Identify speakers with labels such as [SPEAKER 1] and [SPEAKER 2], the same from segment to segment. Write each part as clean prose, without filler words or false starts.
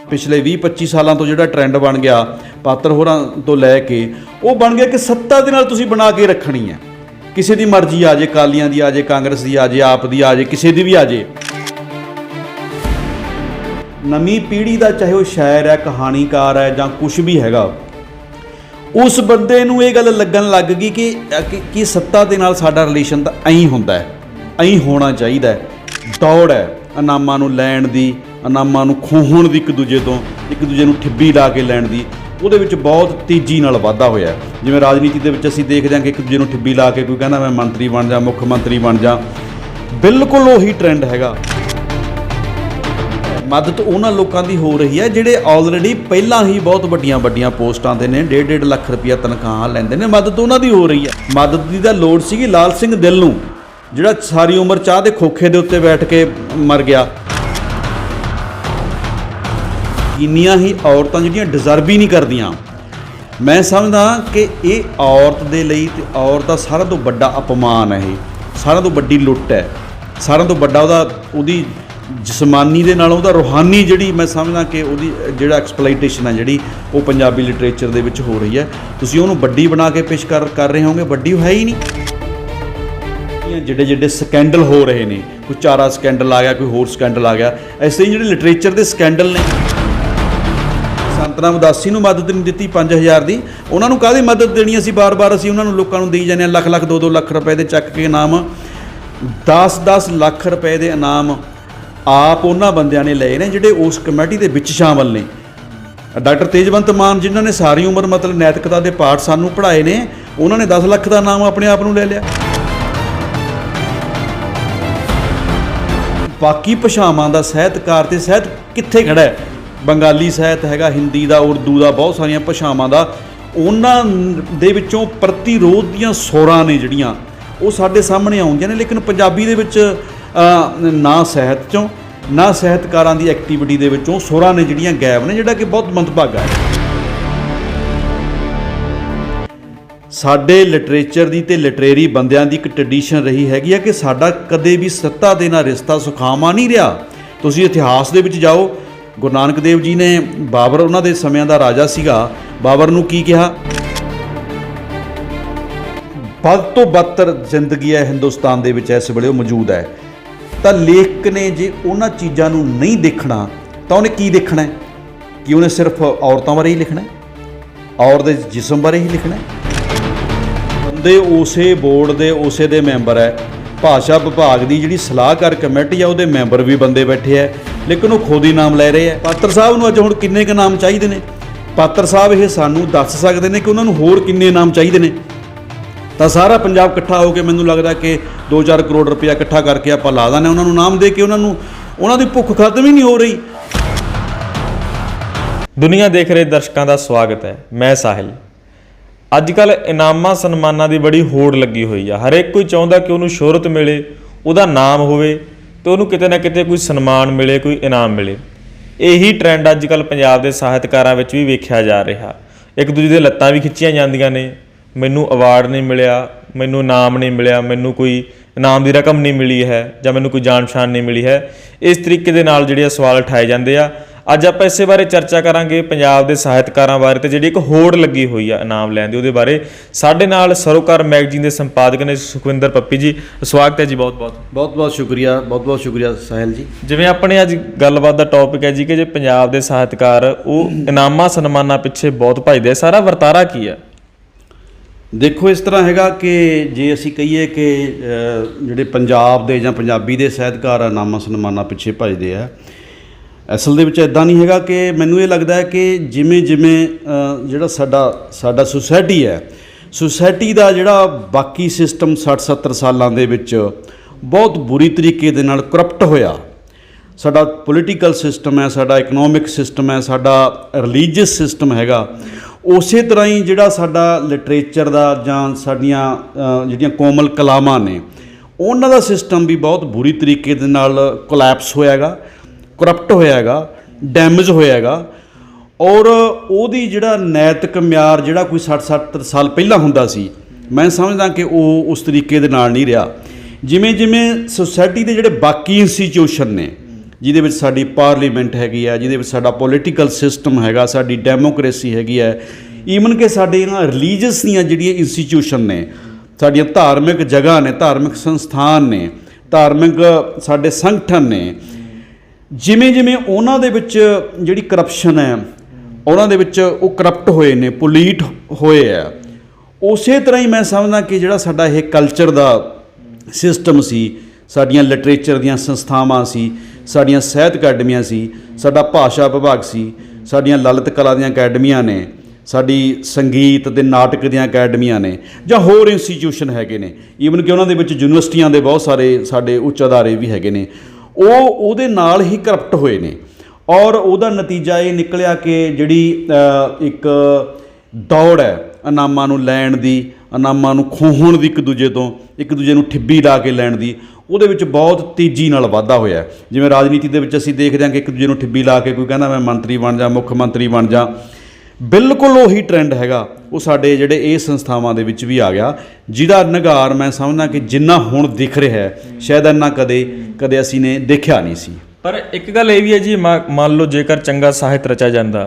[SPEAKER 1] पिछले 20-25 सालों तो जो ट्रेंड बन गया पात्र होरां तो लैके वो बन गया कि सत्ता दे नाल तुसीं बना के रखनी है। किसी की मर्जी आ जाए, अकालियां दी आ जाए, कांग्रेस की आ जाए, आप दी आ जाए, किसी की भी आ जाए। नवीं पीढ़ी का चाहे वो शायर है, कहानीकार है जां कुछ भी हैगा, उस बंदे नूं ये गल लगन लग गई कि सत्ता दे नाल साडा रिलेशन तां ऐं हुंदा है, ऐं होना चाहिए। दौड़ है इनामां नूं लैण दी, इनामां नूं खोहण दी, एक दूजे नूं ठिब्बी ला के लैण दी, ਉਹਦੇ ਵਿੱਚ बहुत तेजी ਨਾਲ वाधा होया। जिवें राजनीति ਦੇ ਵਿੱਚ ਅਸੀਂ ਦੇਖਦੇ ਹਾਂ ਕਿ ਇੱਕ ਦੂਜੇ ਨੂੰ ਠਿੱਬੀ ਲਾ ਕੇ ਕੋਈ ਕਹਿੰਦਾ ਮੈਂ ਮੰਤਰੀ ਬਣ ਜਾ, ਮੁੱਖ ਮੰਤਰੀ ਬਣ ਜਾ, ਬਿਲਕੁਲ ਉਹੀ ਟ੍ਰੈਂਡ ਹੈਗਾ। ਮਦਦ ਉਹਨਾਂ ਲੋਕਾਂ ਦੀ ਹੋ ਰਹੀ ਹੈ ਜਿਹੜੇ ਆਲਰੇਡੀ ਪਹਿਲਾਂ ਹੀ ਬਹੁਤ ਵੱਡੀਆਂ ਪੋਸਟਾਂ ਤੇ ਨੇ, 1.5 ਲੱਖ ਰੁਪਈਆ ਤਨਖਾਹਾਂ ਲੈਂਦੇ ਨੇ, ਮਦਦ ਉਹਨਾਂ ਦੀ ਹੋ ਰਹੀ ਹੈ। ਮਦਦ ਦੀ ਤਾਂ ਲੋੜ ਸੀਗੀ ਲਾਲ ਸਿੰਘ ਦਿਲ ਨੂੰ, ਜਿਹੜਾ ਸਾਰੀ ਉਮਰ ਚਾਹ ਦੇ ਖੋਖੇ ਦੇ ਉੱਤੇ ਬੈਠ ਕੇ ਮਰ ਗਿਆ। ਇੰਨੀਆਂ ਹੀ ਔਰਤਾਂ ਜਿਹੜੀਆਂ ਡਿਜ਼ਰਵ ਹੀ ਨਹੀਂ ਕਰਦੀਆਂ। ਮੈਂ ਸਮਝਦਾ ਕਿ ਇਹ ਔਰਤ ਦੇ ਲਈ ਤੇ ਔਰਤ ਦਾ ਸਾਰਿਆਂ ਤੋਂ ਵੱਡਾ ਅਪਮਾਨ ਹੈ, ਇਹ ਸਾਰਿਆਂ ਤੋਂ ਵੱਡੀ ਲੁੱਟ ਹੈ, ਸਾਰਿਆਂ ਤੋਂ ਵੱਡਾ ਉਹਦੀ ਜਿਸਮਾਨੀ ਦੇ ਨਾਲ ਉਹਦਾ ਰੂਹਾਨੀ ਜਿਹੜੀ ਮੈਂ ਸਮਝਦਾ ਕਿ ਉਹਦੀ ਜਿਹੜਾ ਐਕਸਪਲੋਇਟੇਸ਼ਨ ਹੈ ਜਿਹੜੀ ਉਹ ਪੰਜਾਬੀ ਲਿਟਰੇਚਰ ਦੇ ਵਿੱਚ ਹੋ ਰਹੀ ਹੈ। ਤੁਸੀਂ ਉਹਨੂੰ ਵੱਡੀ ਬਣਾ ਕੇ ਪੇਸ਼ ਕਰ ਰਹੇ ਹੋਗੇ, ਵੱਡੀ ਹੈ ਹੀ ਨਹੀਂ। ਜਿਹੜੇ ਸਕੈਂਡਲ ਹੋ ਰਹੇ ਨੇ, ਕੋਈ ਚਾਰਾ ਸਕੈਂਡਲ ਆ ਗਿਆ, ਕੋਈ ਹੋਰ ਸਕੈਂਡਲ ਆ ਗਿਆ, ਐਸੇ ਹੀ ਜਿਹੜੇ ਲਿਟਰੇਚਰ ਦੇ ਸਕੈਂਡਲ ਨੇ। ਸੰਤਨਾ ਉਦਾਸੀ ਨੂੰ ਮਦਦ ਨਹੀਂ ਦਿੱਤੀ 5000 ਦੀ, ਉਹਨਾਂ ਨੂੰ ਕਾਹਦੀ ਮਦਦ ਦੇਣੀ? ਅਸੀਂ ਬਾਰ-ਬਾਰ ਅਸੀਂ ਉਹਨਾਂ ਨੂੰ ਲੋਕਾਂ ਨੂੰ ਦੇਈ ਜਾਂਦੇ ਹਾਂ ਲੱਖ 2-2 ਲੱਖ ਰੁਪਏ ਦੇ ਚੱਕ ਕੇ ਇਨਾਮ। 10-10 ਲੱਖ ਰੁਪਏ ਦੇ ਇਨਾਮ ਆਪ ਉਹਨਾਂ ਬੰਦਿਆਂ ਨੇ ਲਏ ਨੇ ਜਿਹੜੇ ਉਸ ਕਮੇਟੀ ਦੇ ਵਿੱਚ ਸ਼ਾਮਲ ਨੇ। ਡਾਕਟਰ ਤੇਜਵੰਤ ਮਾਨ ਜਿਨ੍ਹਾਂ ਨੇ ਸਾਰੀ ਉਮਰ ਮਤਲਬ ਨੈਤਿਕਤਾ ਦੇ ਪਾਠ ਸਾਨੂੰ ਪੜ੍ਹਾਏ ਨੇ, ਉਹਨਾਂ ਨੇ 10 ਲੱਖ ਦਾ ਇਨਾਮ ਆਪਣੇ ਆਪ ਨੂੰ ਲੈ ਲਿਆ। ਬਾਕੀ ਭਾਸ਼ਾਵਾਂ ਦਾ ਸਾਹਿਤਕਾਰ ਤੇ ਸਾਹਿਤ ਕਿੱਥੇ ਖੜਾ ਹੈ? ਬੰਗਾਲੀ ਸਾਹਿਤ ਹੈਗਾ, ਹਿੰਦੀ ਦਾ, ਉਰਦੂ ਦਾ, ਬਹੁਤ ਸਾਰੀਆਂ ਭਾਸ਼ਾਵਾਂ ਦਾ, ਉਹਨਾਂ ਦੇ ਵਿੱਚੋਂ ਪ੍ਰਤੀਰੋਧ ਦੀਆਂ ਸੋਰਾਂ ਨੇ ਜਿਹੜੀਆਂ ਉਹ ਸਾਡੇ ਸਾਹਮਣੇ ਆਉਂਦੀਆਂ ਨੇ। ਲੇਕਿਨ ਪੰਜਾਬੀ ਦੇ ਵਿੱਚ ਨਾ ਸਾਹਿਤ 'ਚੋਂ ਨਾ ਸਾਹਿਤਕਾਰਾਂ ਦੀ ਐਕਟੀਵਿਟੀ ਦੇ ਵਿੱਚੋਂ ਸੋਰਾਂ ਨੇ ਜਿਹੜੀਆਂ ਗਾਇਬ ਨੇ, ਜਿਹੜਾ ਕਿ ਬਹੁਤ ਮੰਦਭਾਗਾ ਹੈ। ਸਾਡੇ ਲਿਟਰੇਚਰ ਦੀ ਤੇ ਲਿਟਰੇਰੀ ਬੰਦਿਆਂ ਦੀ ਇੱਕ ਟ੍ਰੈਡੀਸ਼ਨ ਰਹੀ ਹੈਗੀ ਆ ਕਿ ਸਾਡਾ ਕਦੇ ਵੀ ਸੱਤਾ ਦੇ ਨਾਲ ਰਿਸ਼ਤਾ ਸੁਖਾਵਾਂ ਨਹੀਂ ਰਿਹਾ। ਤੁਸੀਂ ਇਤਿਹਾਸ ਦੇ ਵਿੱਚ ਜਾਓ, ਗੁਰੂ ਨਾਨਕ ਦੇਵ ਜੀ ਨੇ ਬਾਬਰ ਉਹਨਾਂ ਦੇ ਸਮਿਆਂ ਦਾ ਰਾਜਾ ਸੀਗਾ, ਬਾਬਰ ਨੂੰ ਕੀ ਕਿਹਾ? ਵੱਧ ਤੋਂ ਬਦਤਰ ਜ਼ਿੰਦਗੀ ਹੈ ਹਿੰਦੁਸਤਾਨ ਦੇ ਵਿੱਚ ਇਸ ਵੇਲੇ ਉਹ ਮੌਜੂਦ ਹੈ। ਤਾਂ ਲੇਖਕ ਨੇ ਜੇ ਉਹਨਾਂ ਚੀਜ਼ਾਂ ਨੂੰ ਨਹੀਂ ਦੇਖਣਾ ਤਾਂ ਉਹਨੇ ਕੀ ਦੇਖਣਾ? ਕਿ ਉਹਨੇ ਸਿਰਫ ਔਰਤਾਂ ਬਾਰੇ ਹੀ ਲਿਖਣਾ, ਔਰਤ ਦੇ ਜਿਸਮ ਬਾਰੇ ਹੀ ਲਿਖਣਾ? ਬੰਦੇ ਉਸੇ ਬੋਰਡ ਦੇ ਉਸੇ ਦੇ ਮੈਂਬਰ ਹੈ, ਭਾਸ਼ਾ ਵਿਭਾਗ ਦੀ ਜਿਹੜੀ ਸਲਾਹਕਾਰ ਕਮੇਟੀ ਆ ਉਹਦੇ ਮੈਂਬਰ ਵੀ ਬੰਦੇ ਬੈਠੇ ਆ, ਲੇਕਿਨ ਉਹ ਖੁਦ ਹੀ ਨਾਮ ਲੈ ਰਹੇ ਆ। ਪਾਤਰ ਸਾਹਿਬ ਨੂੰ ਅੱਜ ਹੁਣ ਕਿੰਨੇ ਕੁ ਨਾਮ ਚਾਹੀਦੇ ਨੇ? ਪਾਤਰ ਸਾਹਿਬ ਇਹ ਸਾਨੂੰ ਦੱਸ ਸਕਦੇ ਨੇ ਕਿ ਉਹਨਾਂ ਨੂੰ ਹੋਰ ਕਿੰਨੇ ਨਾਮ ਚਾਹੀਦੇ ਨੇ? ਤਾਂ ਸਾਰਾ ਪੰਜਾਬ ਇਕੱਠਾ ਹੋ ਕੇ ਮੈਨੂੰ ਲੱਗਦਾ ਕਿ 2-4 ਕਰੋੜ ਰੁਪਇਆ ਇਕੱਠਾ ਕਰਕੇ ਆਪਾਂ ਲਾ ਦਿੰਦੇ ਉਹਨਾਂ ਨੂੰ ਨਾਮ ਦੇ ਕੇ, ਉਹਨਾਂ ਦੀ ਭੁੱਖ ਖਤਮ ਹੀ ਨਹੀਂ ਹੋ ਰਹੀ।
[SPEAKER 2] ਦੁਨੀਆ ਦੇਖ ਰਹੇ ਦਰਸ਼ਕਾਂ ਦਾ ਸਵਾਗਤ ਹੈ, ਮੈਂ ਸਾਹਿਲ। ਅੱਜ ਕੱਲ੍ਹ ਇਨਾਮਾਂ ਸਨਮਾਨਾਂ ਦੀ ਬੜੀ ਹੋੜ ਲੱਗੀ ਹੋਈ ਆ। ਹਰੇਕ ਕੋਈ ਚਾਹੁੰਦਾ ਕਿ ਉਹਨੂੰ ਸ਼ੋਹਰਤ ਮਿਲੇ, ਉਹਦਾ ਨਾਮ ਹੋਵੇ ਤੇ ਉਹਨੂੰ ਕਿਤੇ ਨਾ ਕਿਤੇ ਕੋਈ ਸਨਮਾਨ ਮਿਲੇ, ਕੋਈ ਇਨਾਮ ਮਿਲੇ। ਇਹੀ ਟ੍ਰੈਂਡ ਅੱਜ ਕੱਲ੍ਹ ਪੰਜਾਬ ਦੇ ਸਾਹਿਤਕਾਰਾਂ ਵਿੱਚ ਵੀ ਵੇਖਿਆ ਜਾ ਰਿਹਾ। ਇੱਕ ਦੂਜੇ ਦੇ ਲੱਤਾਂ ਵੀ ਖਿੱਚੀਆਂ ਜਾਂਦੀਆਂ ਨੇ, ਮੈਨੂੰ ਅਵਾਰਡ ਨਹੀਂ ਮਿਲਿਆ, ਮੈਨੂੰ ਇਨਾਮ ਨਹੀਂ ਮਿਲਿਆ, ਮੈਨੂੰ ਕੋਈ ਇਨਾਮ ਦੀ ਰਕਮ ਨਹੀਂ ਮਿਲੀ ਹੈ ਜਾਂ ਮੈਨੂੰ ਕੋਈ ਜਾਣ ਪਛਾਣ ਨਹੀਂ ਮਿਲੀ ਹੈ। ਇਸ ਤਰੀਕੇ ਦੇ ਨਾਲ ਜਿਹੜੇ ਸਵਾਲ ਉਠਾਏ ਜਾਂਦੇ ਆ। ਅੱਜ ਆਪਾਂ ਇਸੇ ਬਾਰੇ ਚਰਚਾ ਕਰਾਂਗੇ, ਪੰਜਾਬ ਦੇ ਸਾਹਿਤਕਾਰਾਂ ਬਾਰੇ ਤੇ ਜਿਹੜੀ ਇੱਕ ਹੋੜ ਲੱਗੀ ਹੋਈ ਆ ਇਨਾਮ ਲੈਣ ਦੀ, ਉਹਦੇ ਬਾਰੇ। ਸਾਡੇ ਨਾਲ ਸਰੋਕਾਰ ਮੈਗਜ਼ੀਨ ਦੇ ਸੰਪਾਦਕ ਨੇ ਸੁਖਵਿੰਦਰ ਪੱਪੀ ਜੀ। ਸਵਾਗਤ ਹੈ ਜੀ, ਬਹੁਤ
[SPEAKER 1] ਸ਼ੁਕਰੀਆ ਸਾਹਿਲ ਜੀ।
[SPEAKER 2] ਜਿਵੇਂ ਆਪਣੇ ਅੱਜ ਗੱਲਬਾਤ ਦਾ ਟੌਪਿਕ ਹੈ ਜੀ ਕਿ ਜੇ ਪੰਜਾਬ ਦੇ ਸਾਹਿਤਕਾਰ ਉਹ ਇਨਾਮਾਂ ਸਨਮਾਨਾਂ ਪਿੱਛੇ ਬਹੁਤ ਭੱਜਦੇ ਆ, ਸਾਰਾ ਵਰਤਾਰਾ ਕੀ ਹੈ?
[SPEAKER 1] ਦੇਖੋ, ਇਸ ਤਰ੍ਹਾਂ ਹੈਗਾ ਕਿ ਜੇ ਅਸੀਂ ਕਹੀਏ ਕਿ ਜਿਹੜੇ ਪੰਜਾਬ ਦੇ ਜਾਂ ਪੰਜਾਬੀ ਦੇ ਸਾਹਿਤਕਾਰ ਇਨਾਮਾਂ ਸਨਮਾਨਾਂ ਪਿੱਛੇ ਭੱਜਦੇ ਆ, ਅਸਲ ਦੇ ਵਿੱਚ ਇੱਦਾਂ ਨਹੀਂ ਹੈਗਾ। ਕਿ ਮੈਨੂੰ ਇਹ ਲੱਗਦਾ ਹੈ ਕਿ ਜਿਵੇਂ ਜਿਹੜਾ ਸਾਡਾ ਸੁਸਾਇਟੀ ਹੈ, ਸੁਸਾਇਟੀ ਦਾ ਜਿਹੜਾ ਬਾਕੀ ਸਿਸਟਮ 60-70 ਸਾਲਾਂ ਦੇ ਵਿੱਚ ਬਹੁਤ ਬੁਰੀ ਤਰੀਕੇ ਦੇ ਨਾਲ ਕਰਪਟ ਹੋਇਆ। ਸਾਡਾ ਪੋਲੀਟੀਕਲ ਸਿਸਟਮ ਹੈ, ਸਾਡਾ ਇਕਨੋਮਿਕ ਸਿਸਟਮ ਹੈ, ਸਾਡਾ ਰਿਲੀਜੀਅਸ ਸਿਸਟਮ ਹੈਗਾ। ਉਸੇ ਤਰ੍ਹਾਂ ਹੀ ਜਿਹੜਾ ਸਾਡਾ ਲਿਟਰੇਚਰ ਦਾ ਜਾਂ ਸਾਡੀਆਂ ਜਿਹੜੀਆਂ ਕੋਮਲ ਕਲਾਵਾਂ ਨੇ ਉਹਨਾਂ ਦਾ ਸਿਸਟਮ ਵੀ ਬਹੁਤ ਬੁਰੀ ਤਰੀਕੇ ਦੇ ਨਾਲ ਕੋਲੈਪਸ ਹੋਇਆ ਹੈਗਾ, ਕਰਪਟ ਹੋਇਆ ਹੈਗਾ, ਡੈਮੇਜ ਹੋਇਆ ਹੈਗਾ। ਔਰ ਉਹਦੀ ਜਿਹੜਾ ਨੈਤਿਕ ਮਿਆਰ ਜਿਹੜਾ ਕੋਈ 60-70 ਸਾਲ ਪਹਿਲਾਂ ਹੁੰਦਾ ਸੀ, ਮੈਂ ਸਮਝਦਾ ਕਿ ਉਹ ਉਸ ਤਰੀਕੇ ਦੇ ਨਾਲ ਨਹੀਂ ਰਿਹਾ। ਜਿਵੇਂ ਸੁਸਾਇਟੀ ਦੇ ਜਿਹੜੇ ਬਾਕੀ ਇੰਸਟੀਚਿਊਸ਼ਨ ਨੇ, ਜਿਹਦੇ ਵਿੱਚ ਸਾਡੀ ਪਾਰਲੀਮੈਂਟ ਹੈਗੀ ਆ, ਜਿਹਦੇ ਵਿੱਚ ਸਾਡਾ ਪੋਲੀਟੀਕਲ ਸਿਸਟਮ ਹੈਗਾ, ਸਾਡੀ ਡੈਮੋਕ੍ਰੇਸੀ ਹੈਗੀ ਹੈ, ਈਵਨ ਕਿ ਸਾਡੇ ਨਾ ਰਿਲੀਜੀਅਸ ਦੀਆਂ ਜਿਹੜੀਆਂ ਇੰਸਟੀਟਿਊਸ਼ਨ ਨੇ, ਸਾਡੀਆਂ ਧਾਰਮਿਕ ਜਗ੍ਹਾ ਨੇ, ਧਾਰਮਿਕ ਸੰਸਥਾਨ ਨੇ, ਧਾਰਮਿਕ ਸਾਡੇ ਸੰਗਠਨ ਨੇ, ਜਿਵੇਂ ਜਿਵੇਂ ਉਹਨਾਂ ਦੇ ਵਿੱਚ ਜਿਹੜੀ ਕਰਪਸ਼ਨ ਹੈ, ਉਹਨਾਂ ਦੇ ਵਿੱਚ ਉਹ ਕਰਪਟ ਹੋਏ ਨੇ, ਪੋਲੀਟ ਹੋਏ ਆ, ਉਸੇ ਤਰ੍ਹਾਂ ਹੀ ਮੈਂ ਸਮਝਦਾ ਕਿ ਜਿਹੜਾ ਸਾਡਾ ਇਹ ਕਲਚਰ ਦਾ ਸਿਸਟਮ ਸੀ, ਸਾਡੀਆਂ ਲਿਟਰੇਚਰ ਦੀਆਂ ਸੰਸਥਾਵਾਂ ਸੀ, ਸਾਡੀਆਂ ਸਾਹਿਤ ਅਕੈਡਮੀਆਂ ਸੀ, ਸਾਡਾ ਭਾਸ਼ਾ ਵਿਭਾਗ ਸੀ, ਸਾਡੀਆਂ ਲਲਿਤ ਕਲਾ ਦੀਆਂ ਅਕੈਡਮੀਆਂ ਨੇ, ਸਾਡੀ ਸੰਗੀਤ ਅਤੇ ਨਾਟਕ ਦੀਆਂ ਅਕੈਡਮੀਆਂ ਨੇ, ਜਾਂ ਹੋਰ ਇੰਸਟੀਟਿਊਸ਼ਨ ਹੈਗੇ ਨੇ, ਈਵਨ ਕਿ ਉਹਨਾਂ ਦੇ ਵਿੱਚ ਯੂਨੀਵਰਸਿਟੀਆਂ ਦੇ ਬਹੁਤ ਸਾਰੇ ਸਾਡੇ ਉੱਚ ਅਦਾਰੇ ਵੀ ਹੈਗੇ ਨੇ, ਉਹਦੇ ਨਾਲ ਹੀ ਕਰਪਟ ਹੋਏ ਨੇ। ਔਰ ਉਹਦਾ ਨਤੀਜਾ ਇਹ ਨਿਕਲਿਆ ਕਿ ਜਿਹੜੀ ਇੱਕ ਦੌੜ ਹੈ ਇਨਾਮਾਂ ਨੂੰ ਲੈਣ ਦੀ, ਇਨਾਮਾਂ ਨੂੰ ਖੋਹਣ ਦੀ, ਇੱਕ ਦੂਜੇ ਨੂੰ ਠਿੱਬੀ ਲਾ ਕੇ ਲੈਣ ਦੀ, ਉਹਦੇ ਵਿੱਚ ਬਹੁਤ ਤੇਜ਼ੀ ਨਾਲ ਵਾਧਾ ਹੋਇਆ। ਜਿਵੇਂ ਰਾਜਨੀਤੀ ਦੇ ਵਿੱਚ ਅਸੀਂ ਦੇਖਦੇ ਹਾਂ ਕਿ ਇੱਕ ਦੂਜੇ ਨੂੰ ਠਿੱਬੀ ਲਾ ਕੇ ਕੋਈ ਕਹਿੰਦਾ ਮੈਂ ਮੰਤਰੀ ਬਣ ਜਾ, ਮੁੱਖ ਮੰਤਰੀ ਬਣ ਜਾ, ਬਿਲਕੁਲ ਉਹੀ ਟਰੈਂਡ ਹੈਗਾ ਉਹ ਸਾਡੇ ਜਿਹੜੇ ਇਹ ਸੰਸਥਾਵਾਂ ਦੇ ਵਿੱਚ ਵੀ ਆ ਗਿਆ, ਜਿਹਦਾ ਨਿਗਾਰ ਮੈਂ ਸਮਝਦਾ ਕਿ ਜਿੰਨਾ ਹੁਣ ਦਿਖ ਰਿਹਾ ਹੈ ਸ਼ਾਇਦ ਇੰਨਾ ਕਦੇ ਅਸੀਂ ਨੇ ਦੇਖਿਆ ਨਹੀਂ ਸੀ।
[SPEAKER 2] ਪਰ ਇੱਕ ਗੱਲ ਇਹ ਵੀ ਹੈ ਜੀ, ਮੰਨ ਲਓ ਜੇਕਰ ਚੰਗਾ ਸਾਹਿਤ ਰਚਿਆ ਜਾਂਦਾ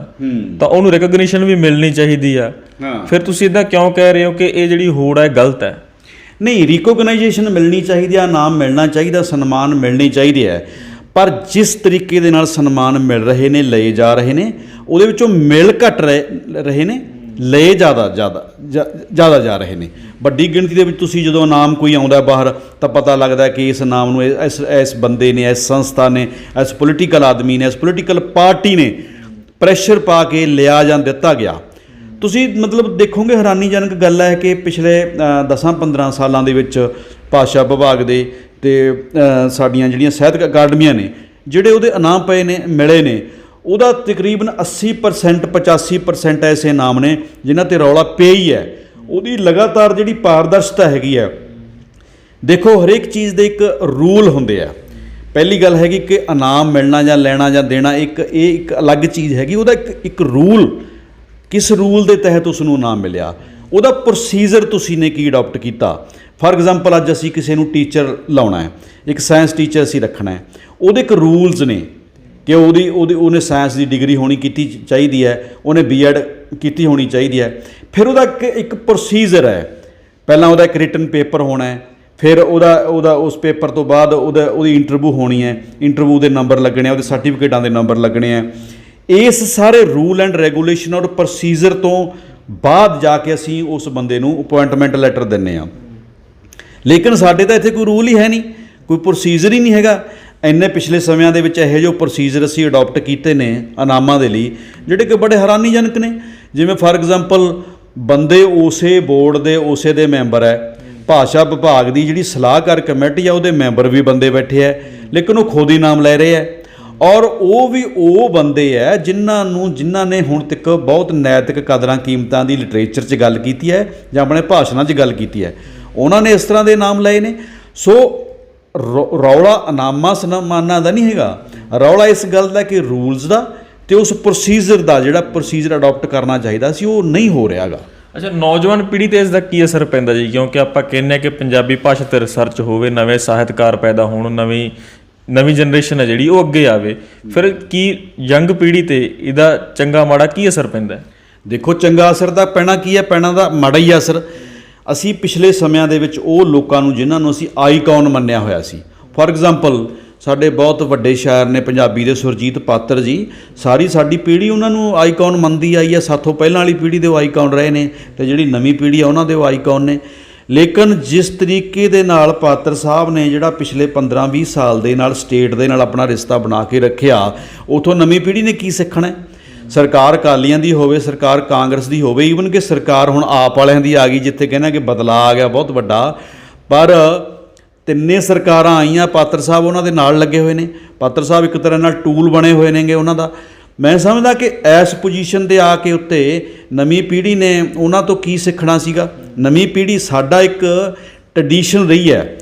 [SPEAKER 2] ਤਾਂ ਉਹਨੂੰ ਰਿਕਗਨੀਸ਼ਨ ਵੀ ਮਿਲਣੀ ਚਾਹੀਦੀ ਆ, ਫਿਰ ਤੁਸੀਂ ਇਦਾਂ ਕਿਉਂ ਕਹਿ ਰਹੇ ਹੋ ਕਿ ਇਹ ਜਿਹੜੀ ਹੋੜ ਹੈ ਗਲਤ ਹੈ?
[SPEAKER 1] ਨਹੀਂ, ਰਿਕੋਗਨਾਈਜੇਸ਼ਨ ਮਿਲਣੀ ਚਾਹੀਦੀ ਆ, ਨਾਮ ਮਿਲਣਾ ਚਾਹੀਦਾ, ਸਨਮਾਨ ਮਿਲਣੇ ਚਾਹੀਦੇ ਹੈ, ਪਰ ਜਿਸ ਤਰੀਕੇ ਦੇ ਨਾਲ ਸਨਮਾਨ ਮਿਲ ਰਹੇ ਨੇ, ਲਏ ਜਾ ਰਹੇ ਨੇ, ਉਹਦੇ ਵਿੱਚੋਂ ਮਿਲ ਘੱਟ ਰਹੇ ਨੇ, ਲਏ ਜ਼ਿਆਦਾ ਜਾ ਰਹੇ ਨੇ। ਵੱਡੀ ਗਿਣਤੀ ਦੇ ਵਿੱਚ ਤੁਸੀਂ ਜਦੋਂ ਇਨਾਮ ਕੋਈ ਆਉਂਦਾ ਬਾਹਰ ਤਾਂ ਪਤਾ ਲੱਗਦਾ ਕਿ ਇਸ ਇਨਾਮ ਨੂੰ ਇਸ ਬੰਦੇ ਨੇ, ਇਸ ਸੰਸਥਾ ਨੇ, ਇਸ ਪੋਲੀਟੀਕਲ ਆਦਮੀ ਨੇ, ਇਸ ਪੋਲੀਟੀਕਲ ਪਾਰਟੀ ਨੇ ਪ੍ਰੈਸ਼ਰ ਪਾ ਕੇ ਲਿਆ ਜਾਂ ਦਿੱਤਾ ਗਿਆ। ਤੁਸੀਂ ਮਤਲਬ ਦੇਖੋਗੇ ਹੈਰਾਨੀਜਨਕ ਗੱਲ ਹੈ ਕਿ ਪਿਛਲੇ 10-15 ਸਾਲਾਂ ਦੇ ਵਿੱਚ ਭਾਸ਼ਾ ਵਿਭਾਗ ਦੇ ਅਤੇ ਸਾਡੀਆਂ ਜਿਹੜੀਆਂ ਸਾਹਿਤਕ ਅਕਾਡਮੀਆਂ ਨੇ, ਜਿਹੜੇ ਉਹਦੇ ਇਨਾਮ ਪਏ ਨੇ, ਮਿਲੇ ਨੇ, ਉਹਦਾ ਤਕਰੀਬਨ 80% 85% ਐਸੇ ਨਾਮ ਨੇ ਜਿਨ੍ਹਾਂ 'ਤੇ ਰੌਲਾ ਪਿਆ ਹੀ ਹੈ। ਉਹਦੀ ਲਗਾਤਾਰ ਜਿਹੜੀ ਪਾਰਦਰਸ਼ਤਾ ਹੈਗੀ ਹੈ, ਦੇਖੋ ਹਰੇਕ ਚੀਜ਼ ਦੇ ਇੱਕ ਰੂਲ ਹੁੰਦੇ ਆ। ਪਹਿਲੀ ਗੱਲ ਹੈਗੀ ਕਿ ਇਨਾਮ ਮਿਲਣਾ ਜਾਂ ਲੈਣਾ ਜਾਂ ਦੇਣਾ ਇਹ ਇੱਕ ਅਲੱਗ ਚੀਜ਼ ਹੈਗੀ, ਉਹਦਾ ਇੱਕ ਰੂਲ, ਕਿਸ ਰੂਲ ਦੇ ਤਹਿਤ ਉਸ ਨੂੰ ਇਨਾਮ ਮਿਲਿਆ, ਉਹਦਾ ਪ੍ਰੋਸੀਜਰ ਤੁਸੀਂ ਨੇ ਕੀ ਅਡੋਪਟ ਕੀਤਾ। ਫਾਰ ਐਗਜ਼ਾਮਪਲ ਅੱਜ ਅਸੀਂ ਕਿਸੇ ਨੂੰ ਟੀਚਰ ਲਾਉਣਾ ਹੈ, ਇੱਕ ਸਾਇੰਸ ਟੀਚਰ ਅਸੀਂ ਰੱਖਣਾ ਹੈ, ਉਹਦੇ ਇੱਕ ਰੂਲਸ ਨੇ ਕਿ ਉਹਨੇ ਸਾਇੰਸ ਦੀ ਡਿਗਰੀ ਹੋਣੀ ਕੀਤੀ ਚਾਹੀਦੀ ਹੈ, ਉਹਨੇ B.Ed ਕੀਤੀ ਹੋਣੀ ਚਾਹੀਦੀ ਹੈ, ਫਿਰ ਉਹਦਾ ਇੱਕ ਪ੍ਰੋਸੀਜਰ ਹੈ। ਪਹਿਲਾਂ ਉਹਦਾ ਇੱਕ ਰਿਟਨ ਪੇਪਰ ਹੋਣਾ ਹੈ, ਫਿਰ ਉਹਦਾ ਉਸ ਪੇਪਰ ਤੋਂ ਬਾਅਦ ਉਹਦੀ ਇੰਟਰਵਿਊ ਹੋਣੀ ਹੈ, ਇੰਟਰਵਿਊ ਦੇ ਨੰਬਰ ਲੱਗਣੇ, ਉਹਦੇ ਸਰਟੀਫਿਕੇਟਾਂ ਦੇ ਨੰਬਰ ਲੱਗਣੇ ਹੈ। ਇਸ ਸਾਰੇ ਰੂਲ ਐਂਡ ਰੈਗੂਲੇਸ਼ਨ ਔਰ ਪ੍ਰੋਸੀਜਰ ਤੋਂ ਬਾਅਦ ਜਾ ਕੇ ਅਸੀਂ ਉਸ ਬੰਦੇ ਨੂੰ ਅਪੁਆਇੰਟਮੈਂਟ ਲੈਟਰ ਦਿੰਦੇ ਹਾਂ। ਲੇਕਿਨ ਸਾਡੇ ਤਾਂ ਇੱਥੇ ਕੋਈ ਰੂਲ ਹੀ ਹੈ ਨਹੀਂ, ਕੋਈ ਪ੍ਰੋਸੀਜਰ ਹੀ ਨਹੀਂ ਹੈਗਾ। ਇੰਨੇ ਪਿਛਲੇ ਸਮਿਆਂ ਦੇ ਵਿੱਚ ਇਹੋ ਜਿਹੇ ਪ੍ਰੋਸੀਜਰ ਅਸੀਂ ਅਡੋਪਟ ਕੀਤੇ ਨੇ ਇਨਾਮਾਂ ਦੇ ਲਈ ਜਿਹੜੇ ਕਿ ਬੜੇ ਹੈਰਾਨੀਜਨਕ ਨੇ। ਜਿਵੇਂ ਫਾਰ ਐਗਜ਼ਾਮਪਲ ਬੰਦੇ ਉਸੇ ਬੋਰਡ ਦੇ ਉਸੇ ਦੇ ਮੈਂਬਰ ਹੈ, ਭਾਸ਼ਾ ਵਿਭਾਗ ਦੀ ਜਿਹੜੀ ਸਲਾਹਕਾਰ ਕਮੇਟੀ ਆ ਉਹਦੇ ਮੈਂਬਰ ਵੀ ਬੰਦੇ ਬੈਠੇ ਹੈ, ਲੇਕਿਨ ਉਹ ਖੁਦ ਹੀ ਨਾਮ ਲੈ ਰਹੇ ਹੈ। ਔਰ ਉਹ ਵੀ ਉਹ ਬੰਦੇ ਹੈ ਜਿਨ੍ਹਾਂ ਨੇ ਹੁਣ ਤੱਕ ਬਹੁਤ ਨੈਤਿਕ ਕਦਰਾਂ ਕੀਮਤਾਂ ਦੀ ਲਿਟਰੇਚਰ 'ਚ ਗੱਲ ਕੀਤੀ ਹੈ ਜਾਂ ਆਪਣੇ ਭਾਸ਼ਣਾਂ 'ਚ ਗੱਲ ਕੀਤੀ ਹੈ, ਉਹਨਾਂ ਨੇ ਇਸ ਤਰ੍ਹਾਂ ਦੇ ਨਾਮ ਲਏ ਨੇ। ਸੋ ਰੌਲਾ ਇਨਾਮਾਂ ਸਨਮਾਨਾਂ ਦਾ ਨਹੀਂ ਹੈਗਾ, ਰੌਲਾ ਇਸ ਗੱਲ ਦਾ ਕਿ ਰੂਲਸ ਦਾ ਅਤੇ ਉਸ ਪ੍ਰੋਸੀਜਰ ਦਾ ਜਿਹੜਾ ਪ੍ਰੋਸੀਜਰ ਅਡੋਪਟ ਕਰਨਾ ਚਾਹੀਦਾ ਸੀ ਉਹ ਨਹੀਂ ਹੋ ਰਿਹਾ ਗਾ।
[SPEAKER 2] ਅੱਛਾ, ਨੌਜਵਾਨ ਪੀੜ੍ਹੀ 'ਤੇ ਇਸ ਦਾ ਕੀ ਅਸਰ ਪੈਂਦਾ ਜੀ? ਕਿਉਂਕਿ ਆਪਾਂ ਕਹਿੰਦੇ ਹਾਂ ਕਿ ਪੰਜਾਬੀ ਭਾਸ਼ਾ 'ਤੇ ਰਿਸਰਚ ਹੋਵੇ, ਨਵੇਂ ਸਾਹਿਤਕਾਰ ਪੈਦਾ ਹੋਣ, ਨਵੀਂ ਜਨਰੇਸ਼ਨ ਹੈ ਜਿਹੜੀ ਉਹ ਅੱਗੇ ਆਵੇ, ਫਿਰ ਕੀ ਯੰਗ ਪੀੜ੍ਹੀ 'ਤੇ ਇਹਦਾ ਚੰਗਾ ਮਾੜਾ ਕੀ ਅਸਰ ਪੈਂਦਾ?
[SPEAKER 1] ਦੇਖੋ, ਚੰਗਾ ਅਸਰ ਤਾਂ ਪੈਣਾ ਕੀ ਹੈ, ਪੈਣਾ ਦਾ ਮਾੜਾ ਹੀ ਅਸਰ। ਅਸੀਂ ਪਿਛਲੇ ਸਮਿਆਂ ਦੇ ਵਿੱਚ ਉਹ ਲੋਕਾਂ ਨੂੰ ਜਿਨ੍ਹਾਂ ਨੂੰ ਅਸੀਂ ਆਈਕਨ ਮੰਨਿਆ ਹੋਇਆ ਸੀ, ਫਾਰ ਐਗਜ਼ਾਮਪਲ ਸਾਡੇ ਬਹੁਤ ਵੱਡੇ ਸ਼ਾਇਰ ਨੇ ਪੰਜਾਬੀ ਦੇ ਸੁਰਜੀਤ ਪਾਤਰ ਜੀ, ਸਾਡੀ ਪੀੜ੍ਹੀ ਉਹਨਾਂ ਨੂੰ ਆਈਕਨ ਮੰਨਦੀ ਆਈ ਹੈ। ਸਾਥੋਂ ਪਹਿਲਾਂ ਵਾਲੀ ਪੀੜ੍ਹੀ ਦੇ ਉਹ ਆਈਕਨ ਰਹੇ ਨੇ ਅਤੇ ਜਿਹੜੀ ਨਵੀਂ ਪੀੜ੍ਹੀ ਆ ਉਹਨਾਂ ਦੇ ਉਹ ਆਈਕਨ ਨੇ। ਲੇਕਿਨ ਜਿਸ ਤਰੀਕੇ ਦੇ ਨਾਲ ਪਾਤਰ ਸਾਹਿਬ ਨੇ ਜਿਹੜਾ ਪਿਛਲੇ 15-20 ਸਾਲ ਦੇ ਨਾਲ ਸਟੇਟ ਦੇ ਨਾਲ ਆਪਣਾ ਰਿਸ਼ਤਾ ਬਣਾ ਕੇ ਰੱਖਿਆ, ਉੱਥੋਂ ਨਵੀਂ ਪੀੜ੍ਹੀ ਨੇ ਕੀ ਸਿੱਖਣਾ? ਸਰਕਾਰ ਅਕਾਲੀਆਂ ਦੀ ਹੋਵੇ, ਸਰਕਾਰ ਕਾਂਗਰਸ ਦੀ ਹੋਵੇ, ਈਵਨ ਕਿ ਸਰਕਾਰ ਹੁਣ ਆਪ ਵਾਲਿਆਂ ਦੀ ਆ ਗਈ ਜਿੱਥੇ ਕਹਿੰਦਾ ਕਿ ਬਦਲਾਅ ਆ ਗਿਆ ਬਹੁਤ ਵੱਡਾ, ਪਰ ਤਿੰਨੇ ਸਰਕਾਰਾਂ ਆਈਆਂ, ਪਾਤਰ ਸਾਹਿਬ ਉਹਨਾਂ ਦੇ ਨਾਲ ਲੱਗੇ ਹੋਏ ਨੇ। ਪਾਤਰ ਸਾਹਿਬ ਇੱਕ ਤਰ੍ਹਾਂ ਨਾਲ ਟੂਲ ਬਣੇ ਹੋਏ ਨੇਗੇ ਉਹਨਾਂ ਦਾ। ਮੈਂ ਸਮਝਦਾ ਕਿ ਇਸ ਪੋਜੀਸ਼ਨ 'ਤੇ ਆ ਕੇ ਉੱਤੇ ਨਵੀਂ ਪੀੜ੍ਹੀ ਨੇ ਉਹਨਾਂ ਤੋਂ ਕੀ ਸਿੱਖਣਾ ਸੀਗਾ। ਨਵੀਂ ਪੀੜ੍ਹੀ ਸਾਡਾ ਇੱਕ ਟਰਡੀਸ਼ਨ ਰਹੀ ਹੈ,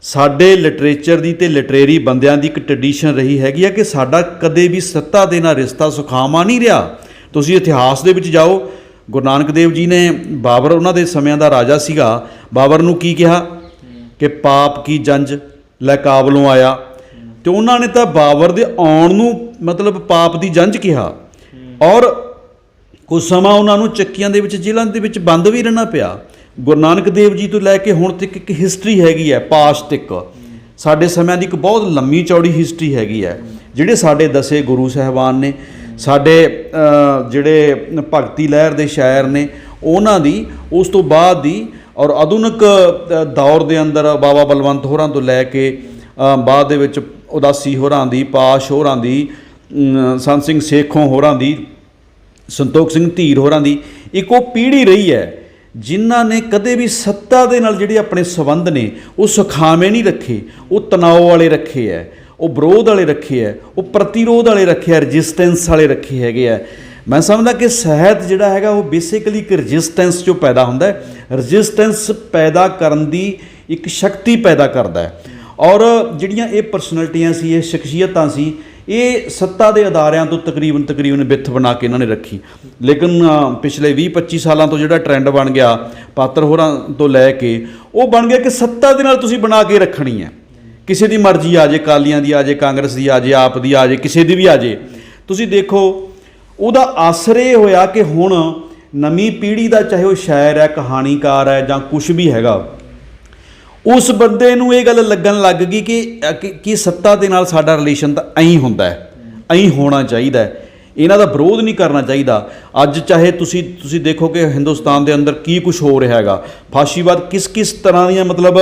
[SPEAKER 1] ਸਾਡੇ ਲਿਟਰੇਚਰ ਦੀ ਅਤੇ ਲਿਟਰੇਰੀ ਬੰਦਿਆਂ ਦੀ ਇੱਕ ਟਰਡੀਸ਼ਨ ਰਹੀ ਹੈਗੀ ਆ ਕਿ ਸਾਡਾ ਕਦੇ ਵੀ ਸੱਤਾ ਦੇ ਨਾਲ ਰਿਸ਼ਤਾ ਸੁਖਾਵਾਂ ਨਹੀਂ ਰਿਹਾ। ਤੁਸੀਂ ਇਤਿਹਾਸ ਦੇ ਵਿੱਚ ਜਾਓ, ਗੁਰੂ ਨਾਨਕ ਦੇਵ ਜੀ ਨੇ ਬਾਬਰ ਉਹਨਾਂ ਦੇ ਸਮਿਆਂ ਦਾ ਰਾਜਾ ਸੀਗਾ, ਬਾਬਰ ਨੂੰ ਕੀ ਕਿਹਾ ਕਿ ਪਾਪ ਕੀ ਜੰਜ ਲੈ ਕਾਬਲੋਂ ਆਇਆ। ਤੇ ਉਹਨਾਂ ਨੇ ਤਾਂ ਬਾਬਰ ਦੇ ਆਉਣ ਨੂੰ ਮਤਲਬ ਪਾਪ ਦੀ ਜੰਝ ਕਿਹਾ, ਔਰ ਕੁਝ ਸਮਾਂ ਉਹਨਾਂ ਨੂੰ ਚੱਕੀਆਂ ਦੇ ਵਿੱਚ, ਜੇਲ੍ਹਾਂ ਦੇ ਵਿੱਚ ਬੰਦ ਵੀ ਰਹਿਣਾ ਪਿਆ। ਗੁਰੂ ਨਾਨਕ ਦੇਵ ਜੀ ਤੋਂ ਲੈ ਕੇ ਹੁਣ ਤੱਕ ਇੱਕ ਹਿਸਟਰੀ ਹੈਗੀ ਹੈ, ਪਾਸਟ ਤੱਕ ਸਾਡੇ ਸਮਿਆਂ ਦੀ ਇੱਕ ਬਹੁਤ ਲੰਮੀ ਚੌੜੀ ਹਿਸਟਰੀ ਹੈਗੀ ਹੈ। ਜਿਹੜੇ ਸਾਡੇ ਦਸੇ ਗੁਰੂ ਸਾਹਿਬਾਨ ਨੇ, ਸਾਡੇ ਜਿਹੜੇ ਭਗਤੀ ਲਹਿਰ ਦੇ ਸ਼ਾਇਰ ਨੇ, ਉਹਨਾਂ ਦੀ ਉਸ ਤੋਂ ਬਾਅਦ ਦੀ ਔਰ ਆਧੁਨਿਕ ਦੌਰ ਦੇ ਅੰਦਰ ਬਾਬਾ ਬਲਵੰਤ ਹੋਰਾਂ ਤੋਂ ਲੈ ਕੇ ਬਾਅਦ ਦੇ ਵਿੱਚ ਉਦਾਸੀ ਹੋਰਾਂ ਦੀ, ਪਾਸ਼ ਹੋਰਾਂ ਦੀ, ਸੰਤ ਸਿੰਘ ਸੇਖੋਂ ਹੋਰਾਂ ਦੀ, ਸੰਤੋਖ ਸਿੰਘ ਧੀਰ ਹੋਰਾਂ ਦੀ ਇੱਕ ਉਹ ਪੀੜ੍ਹੀ ਰਹੀ ਹੈ ਜਿਨ੍ਹਾਂ ਨੇ ਕਦੇ ਵੀ ਸੱਤਾ ਦੇ ਨਾਲ ਜਿਹੜੇ ਆਪਣੇ ਸੰਬੰਧ ਨੇ ਉਹ ਸੁਖਾਵੇਂ ਨਹੀਂ ਰੱਖੇ, ਉਹ ਤਣਾਅ ਵਾਲੇ ਰੱਖੇ ਹੈ, ਉਹ ਵਿਰੋਧ ਵਾਲੇ ਰੱਖੇ ਹੈ, ਉਹ ਪ੍ਰਤੀਰੋਧ ਵਾਲੇ ਰੱਖੇ ਹੈ, ਰਜਿਸਟੈਂਸ ਵਾਲੇ ਰੱਖੇ ਹੈਗੇ ਹੈ। ਮੈਂ ਸਮਝਦਾ ਕਿ ਸਾਹਿਤ ਜਿਹੜਾ ਹੈਗਾ ਉਹ ਬੇਸਿਕਲੀ ਇੱਕ ਰਜਿਸਟੈਂਸ 'ਚੋਂ ਪੈਦਾ ਹੁੰਦਾ ਹੈ, ਰਜਿਸਟੈਂਸ ਪੈਦਾ ਕਰਨ ਦੀ ਇੱਕ ਸ਼ਕਤੀ ਪੈਦਾ ਕਰਦਾ ਹੈ। ਔਰ ਜਿਹੜੀਆਂ ਇਹ ਪਰਸਨੈਲਿਟੀਆਂ ਸੀ, ਇਹ ਸ਼ਖਸੀਅਤਾਂ ਸੀ, ਇਹ ਸੱਤਾ ਦੇ ਅਦਾਰਿਆਂ ਤੋਂ ਤਕਰੀਬਨ ਵਿੱਥ ਬਣਾ ਕੇ ਇਹਨਾਂ ਨੇ ਰੱਖੀ। ਲੇਕਿਨ ਪਿਛਲੇ 20-25 ਸਾਲਾਂ ਤੋਂ ਜਿਹੜਾ ਟਰੈਂਡ ਬਣ ਗਿਆ ਪਾਤਰ ਹੋਰਾਂ ਤੋਂ ਲੈ ਕੇ, ਉਹ ਬਣ ਗਿਆ ਕਿ ਸੱਤਾ ਦੇ ਨਾਲ ਤੁਸੀਂ ਬਣਾ ਕੇ ਰੱਖਣੀ ਹੈ। ਕਿਸੇ ਦੀ ਮਰਜ਼ੀ ਆ ਜੇ, ਅਕਾਲੀਆਂ ਦੀ ਆ ਜੇ, ਕਾਂਗਰਸ ਦੀ ਆ ਜੇ, ਆਪ ਦੀ ਆ ਜੇ, ਕਿਸੇ ਦੀ ਵੀ ਆ ਜੇ। ਤੁਸੀਂ ਦੇਖੋ ਉਹਦਾ ਅਸਰ ਇਹ ਹੋਇਆ ਕਿ ਹੁਣ ਨਵੀਂ ਪੀੜ੍ਹੀ ਦਾ, ਚਾਹੇ ਉਹ ਸ਼ਾਇਰ ਹੈ, ਕਹਾਣੀਕਾਰ ਹੈ ਜਾਂ ਕੁਛ ਵੀ ਹੈਗਾ, ਉਸ ਬੰਦੇ ਨੂੰ ਇਹ ਗੱਲ ਲੱਗਣ ਲੱਗ ਗਈ ਕਿ ਸੱਤਾ ਦੇ ਨਾਲ ਸਾਡਾ ਰਿਲੇਸ਼ਨ ਤਾਂ ਐਂ ਹੁੰਦਾ ਹੈ, ਐਂ ਹੋਣਾ ਚਾਹੀਦਾ ਹੈ, ਇਹਨਾਂ ਦਾ ਵਿਰੋਧ ਨਹੀਂ ਕਰਨਾ ਚਾਹੀਦਾ। ਅੱਜ ਚਾਹੇ ਤੁਸੀਂ ਦੇਖੋ ਕਿ ਹਿੰਦੁਸਤਾਨ ਦੇ ਅੰਦਰ ਕੀ ਕੁਛ ਹੋ ਰਿਹਾ ਹੈਗਾ, ਫਾਸ਼ੀਵਾਦ ਕਿਸ ਤਰ੍ਹਾਂ ਦੀਆਂ ਮਤਲਬ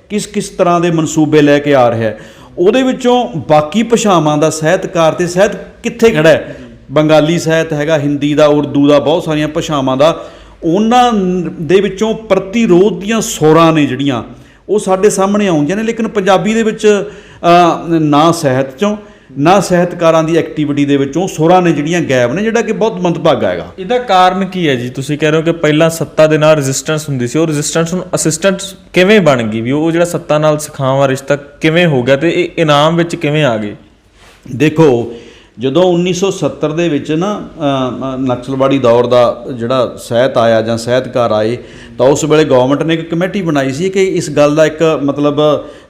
[SPEAKER 1] ਕਿਸ ਤਰ੍ਹਾਂ ਦੇ ਮਨਸੂਬੇ ਲੈ ਕੇ ਆ ਰਿਹਾ ਹੈ। ਉਹਦੇ ਵਿੱਚੋਂ ਬਾਕੀ ਭਾਸ਼ਾਵਾਂ ਦਾ ਸਾਹਿਤਕਾਰ ਤੇ ਸਾਹਿਤ ਕਿੱਥੇ ਖੜ੍ਹਾ ਹੈ? ਬੰਗਾਲੀ ਸਾਹਿਤ ਹੈਗਾ, ਹਿੰਦੀ ਦਾ, ਉਰਦੂ ਦਾ, ਬਹੁਤ ਸਾਰੀਆਂ ਭਾਸ਼ਾਵਾਂ ਦਾ, ਉਹਨਾਂ ਦੇ ਵਿੱਚੋਂ ਪ੍ਰਤੀਰੋਧ ਦੀਆਂ ਸੋਰਾਂ ਨੇ ਜਿਹੜੀਆਂ ਉਹ ਸਾਡੇ ਸਾਹਮਣੇ ਆਉਂਦੀਆਂ ਨੇ। ਲੇਕਿਨ ਪੰਜਾਬੀ ਦੇ ਵਿੱਚ ਨਾ ਸਾਹਿਤ 'ਚੋਂ ਨਾ ਸਾਹਿਤਕਾਰਾਂ ਦੀ ਐਕਟੀਵਿਟੀ ਦੇ ਵਿੱਚੋਂ ਸੁਰਾਂ ਨੇ ਜਿਹੜੀਆਂ ਗਾਇਬ ਨੇ, ਜਿਹੜਾ ਕਿ ਬਹੁਤ ਮੰਦਭਾਗਾ ਹੈਗਾ।
[SPEAKER 2] ਇਹਦਾ ਕਾਰਨ ਕੀ ਹੈ ਜੀ? ਤੁਸੀਂ ਕਹਿ ਰਹੇ ਹੋ ਕਿ ਪਹਿਲਾਂ ਸੱਤਾ ਦੇ ਨਾਲ ਰੈਜ਼ਿਸਟੈਂਸ ਹੁੰਦੀ ਸੀ, ਉਹ ਰੈਜ਼ਿਸਟੈਂਸ ਹੁਣ ਅਸਿਸਟੈਂਟ ਕਿਵੇਂ ਬਣ ਗਈ? ਵੀ ਉਹ ਜਿਹੜਾ ਸੱਤਾ ਨਾਲ ਸਖਾਵਾਂ ਰਿਸ਼ਤਾ ਕਿਵੇਂ ਹੋ ਗਿਆ ਤੇ ਇਹ ਇਨਾਮ ਵਿੱਚ ਕਿਵੇਂ ਆ ਗਏ?
[SPEAKER 1] ਦੇਖੋ, ਜਦੋਂ 1970 ਦੇ ਵਿੱਚ ਨਾ ਨਕਸਲਵਾੜੀ ਦੌਰ ਦਾ ਜਿਹੜਾ ਸਾਹਿਤ ਆਇਆ ਜਾਂ ਸਾਹਿਤਕਾਰ ਆਏ, ਤਾਂ ਉਸ ਵੇਲੇ ਗਵਰਨਮੈਂਟ ਨੇ ਇੱਕ ਕਮੇਟੀ ਬਣਾਈ ਸੀ ਕਿ ਇਸ ਗੱਲ ਦਾ ਇੱਕ ਮਤਲਬ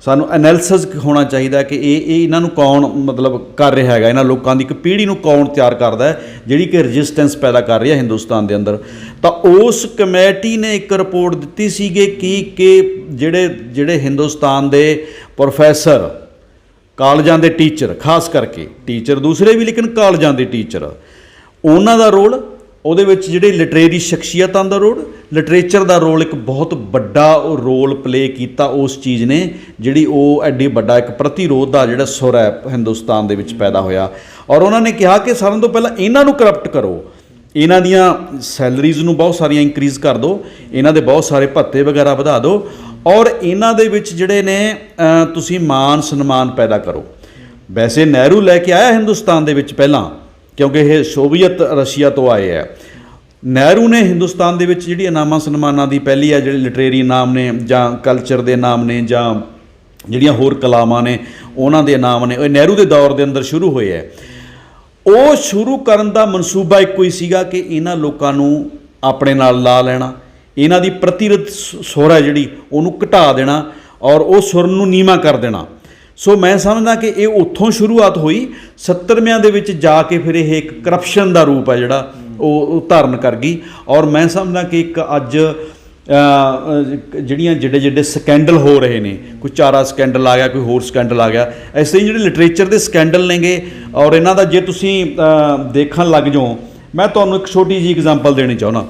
[SPEAKER 1] ਸਾਨੂੰ ਐਨਾਲਿਸਿਸ ਹੋਣਾ ਚਾਹੀਦਾ ਕਿ ਇਹ ਇਹਨਾਂ ਨੂੰ ਕੌਣ ਮਤਲਬ ਕਰ ਰਿਹਾ ਹੈਗਾ, ਇਹਨਾਂ ਲੋਕਾਂ ਦੀ ਇੱਕ ਪੀੜ੍ਹੀ ਨੂੰ ਕੌਣ ਤਿਆਰ ਕਰਦਾ ਹੈ ਜਿਹੜੀ ਕਿ ਰੈਜ਼ਿਸਟੈਂਸ ਪੈਦਾ ਕਰ ਰਹੀ ਹੈ ਹਿੰਦੁਸਤਾਨ ਦੇ ਅੰਦਰ। ਤਾਂ ਉਸ ਕਮੇਟੀ ਨੇ ਇੱਕ ਰਿਪੋਰਟ ਦਿੱਤੀ ਸੀਗੀ ਕਿ ਜਿਹੜੇ ਹਿੰਦੁਸਤਾਨ ਦੇ ਪ੍ਰੋਫੈਸਰ, ਕਾਲਜਾਂ ਦੇ ਟੀਚਰ, ਖਾਸ ਕਰਕੇ ਟੀਚਰ ਦੂਸਰੇ ਵੀ ਲੇਕਿਨ ਕਾਲਜਾਂ ਦੇ ਟੀਚਰ, ਉਹਨਾਂ ਦਾ ਰੋਲ, ਉਹਦੇ ਵਿੱਚ ਜਿਹੜੇ ਲਿਟਰੇਰੀ ਸ਼ਖਸੀਅਤਾਂ ਦਾ ਰੋਲ, ਲਿਟਰੇਚਰ ਦਾ ਰੋਲ, ਇੱਕ ਬਹੁਤ ਵੱਡਾ ਰੋਲ ਪਲੇ ਕੀਤਾ ਉਸ ਚੀਜ਼ ਨੇ, ਜਿਹੜੀ ਉਹ ਐਡੀ ਵੱਡਾ ਇੱਕ ਪ੍ਰਤੀਰੋਧ ਦਾ ਜਿਹੜਾ ਸੁਰ ਹੈ ਹਿੰਦੁਸਤਾਨ ਦੇ ਵਿੱਚ ਪੈਦਾ ਹੋਇਆ। ਔਰ ਉਹਨਾਂ ਨੇ ਕਿਹਾ ਕਿ ਸਾਰਿਆਂ ਤੋਂ ਪਹਿਲਾਂ ਇਹਨਾਂ ਨੂੰ ਕਰਪਟ ਕਰੋ, ਇਹਨਾਂ ਦੀਆਂ ਸੈਲਰੀਜ਼ ਨੂੰ ਬਹੁਤ ਸਾਰੀਆਂ ਇੰਕਰੀਜ਼ ਕਰ ਦਿਓ, ਇਹਨਾਂ ਦੇ ਬਹੁਤ ਸਾਰੇ ਭੱਤੇ ਵਗੈਰਾ ਵਧਾ ਦਿਓ, ਔਰ ਇਹਨਾਂ ਦੇ ਵਿੱਚ ਜਿਹੜੇ ਨੇ ਤੁਸੀਂ ਮਾਨ ਸਨਮਾਨ ਪੈਦਾ ਕਰੋ। ਵੈਸੇ ਨਹਿਰੂ ਲੈ ਕੇ ਆਇਆ ਹਿੰਦੁਸਤਾਨ ਦੇ ਵਿੱਚ ਪਹਿਲਾਂ, ਕਿਉਂਕਿ ਇਹ ਸੋਵੀਅਤ ਰਸ਼ੀਆ ਤੋਂ ਆਏ ਹੈ। ਨਹਿਰੂ ਨੇ ਹਿੰਦੁਸਤਾਨ ਦੇ ਵਿੱਚ ਜਿਹੜੀ ਇਨਾਮਾਂ ਸਨਮਾਨਾਂ ਦੀ ਪਹਿਲੀ ਹੈ, ਜਿਹੜੇ ਲਿਟਰੇਰੀ ਇਨਾਮ ਨੇ ਜਾਂ ਕਲਚਰ ਦੇ ਇਨਾਮ ਨੇ ਜਾਂ ਜਿਹੜੀਆਂ ਹੋਰ ਕਲਾਵਾਂ ਨੇ ਉਹਨਾਂ ਦੇ ਇਨਾਮ ਨੇ, ਉਹ ਨਹਿਰੂ ਦੇ ਦੌਰ ਦੇ ਅੰਦਰ ਸ਼ੁਰੂ ਹੋਏ ਹੈ। ਉਹ ਸ਼ੁਰੂ ਕਰਨ ਦਾ ਮਨਸੂਬਾ ਇੱਕੋ ਹੀ ਸੀਗਾ ਕਿ ਇਹਨਾਂ ਲੋਕਾਂ ਨੂੰ ਆਪਣੇ ਨਾਲ ਲਾ ਲੈਣਾ, ਇਹਨਾਂ ਦੀ ਪ੍ਰਤੀਰੋਧ ਸੁਰ ਹੈ ਜਿਹੜੀ ਉਹਨੂੰ ਘਟਾ ਦੇਣਾ ਔਰ ਉਹ ਸੁਰ ਨੂੰ ਨੀਵਾਂ ਕਰ ਦੇਣਾ। ਸੋ ਮੈਂ ਸਮਝਦਾ ਕਿ ਇਹ ਉੱਥੋਂ ਸ਼ੁਰੂਆਤ ਹੋਈ। 70ਵਿਆਂ ਦੇ ਵਿੱਚ ਜਾ ਕੇ ਫਿਰ ਇਹ ਇੱਕ ਕਰਪਸ਼ਨ ਦਾ ਰੂਪ ਹੈ ਜਿਹੜਾ ਉਹ ਧਾਰਨ ਕਰ ਗਈ। ਔਰ ਮੈਂ ਸਮਝਦਾ ਕਿ ਇੱਕ ਅੱਜ ਜਿਹੜੀਆਂ ਜਿਹੜੇ ਸਕੈਂਡਲ ਹੋ ਰਹੇ ਨੇ, ਕੋਈ ਚਾਰਾ ਸਕੈਂਡਲ ਆ ਗਿਆ, ਕੋਈ ਹੋਰ ਸਕੈਂਡਲ ਆ ਗਿਆ, ਐਸੇ ਹੀ ਜਿਹੜੇ ਲਿਟਰੇਚਰ ਦੇ ਸਕੈਂਡਲ ਨੇਗੇ। ਔਰ ਇਹਨਾਂ ਦਾ ਜੇ ਤੁਸੀਂ ਦੇਖਣ ਲੱਗ ਜਾਓ, ਮੈਂ ਤੁਹਾਨੂੰ ਇੱਕ ਛੋਟੀ ਜਿਹੀ ਐਗਜ਼ਾਮਪਲ ਦੇਣੀ ਚਾਹੁੰਦਾ।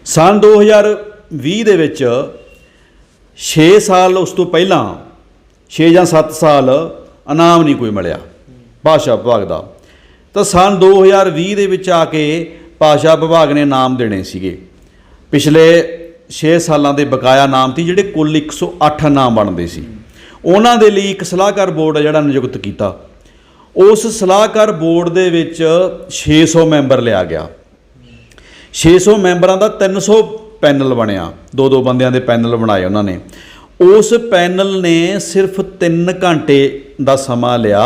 [SPEAKER 1] ਸੰਨ 2020 ਦੇ ਵਿੱਚ 6 ਸਾਲ ਉਸ ਤੋਂ ਪਹਿਲਾਂ 6 ਜਾਂ 7 ਸਾਲ ਇਨਾਮ ਨਹੀਂ ਕੋਈ ਮਿਲਿਆ ਭਾਸ਼ਾ ਵਿਭਾਗ ਦਾ। ਤਾਂ ਸੰਨ 2020 ਦੇ ਵਿੱਚ ਆ ਕੇ ਭਾਸ਼ਾ ਵਿਭਾਗ ਨੇ ਇਨਾਮ ਦੇਣੇ ਸੀਗੇ। ਪਿਛਲੇ 6 ਸਾਲਾਂ ਦੇ ਬਕਾਇਆ ਇਨਾਮ ਸੀ, ਜਿਹੜੇ ਕੁੱਲ 108 ਇਨਾਮ ਬਣਦੇ ਸੀ। ਉਹਨਾਂ ਦੇ ਲਈ ਇੱਕ ਸਲਾਹਕਾਰ ਬੋਰਡ ਜਿਹੜਾ ਨਿਯੁਕਤ ਕੀਤਾ। ਉਸ ਸਲਾਹਕਾਰ ਬੋਰਡ ਦੇ ਵਿੱਚ 600 ਮੈਂਬਰ ਲਿਆ ਗਿਆ। 600 ਮੈਂਬਰਾਂ ਦਾ 300 ਪੈਨਲ ਬਣਿਆ, 2-2 ਬੰਦਿਆਂ ਦੇ ਪੈਨਲ ਬਣਾਏ ਉਹਨਾਂ ਨੇ। ਉਸ ਪੈਨਲ ਨੇ ਸਿਰਫ 3 ਘੰਟੇ ਦਾ ਸਮਾਂ ਲਿਆ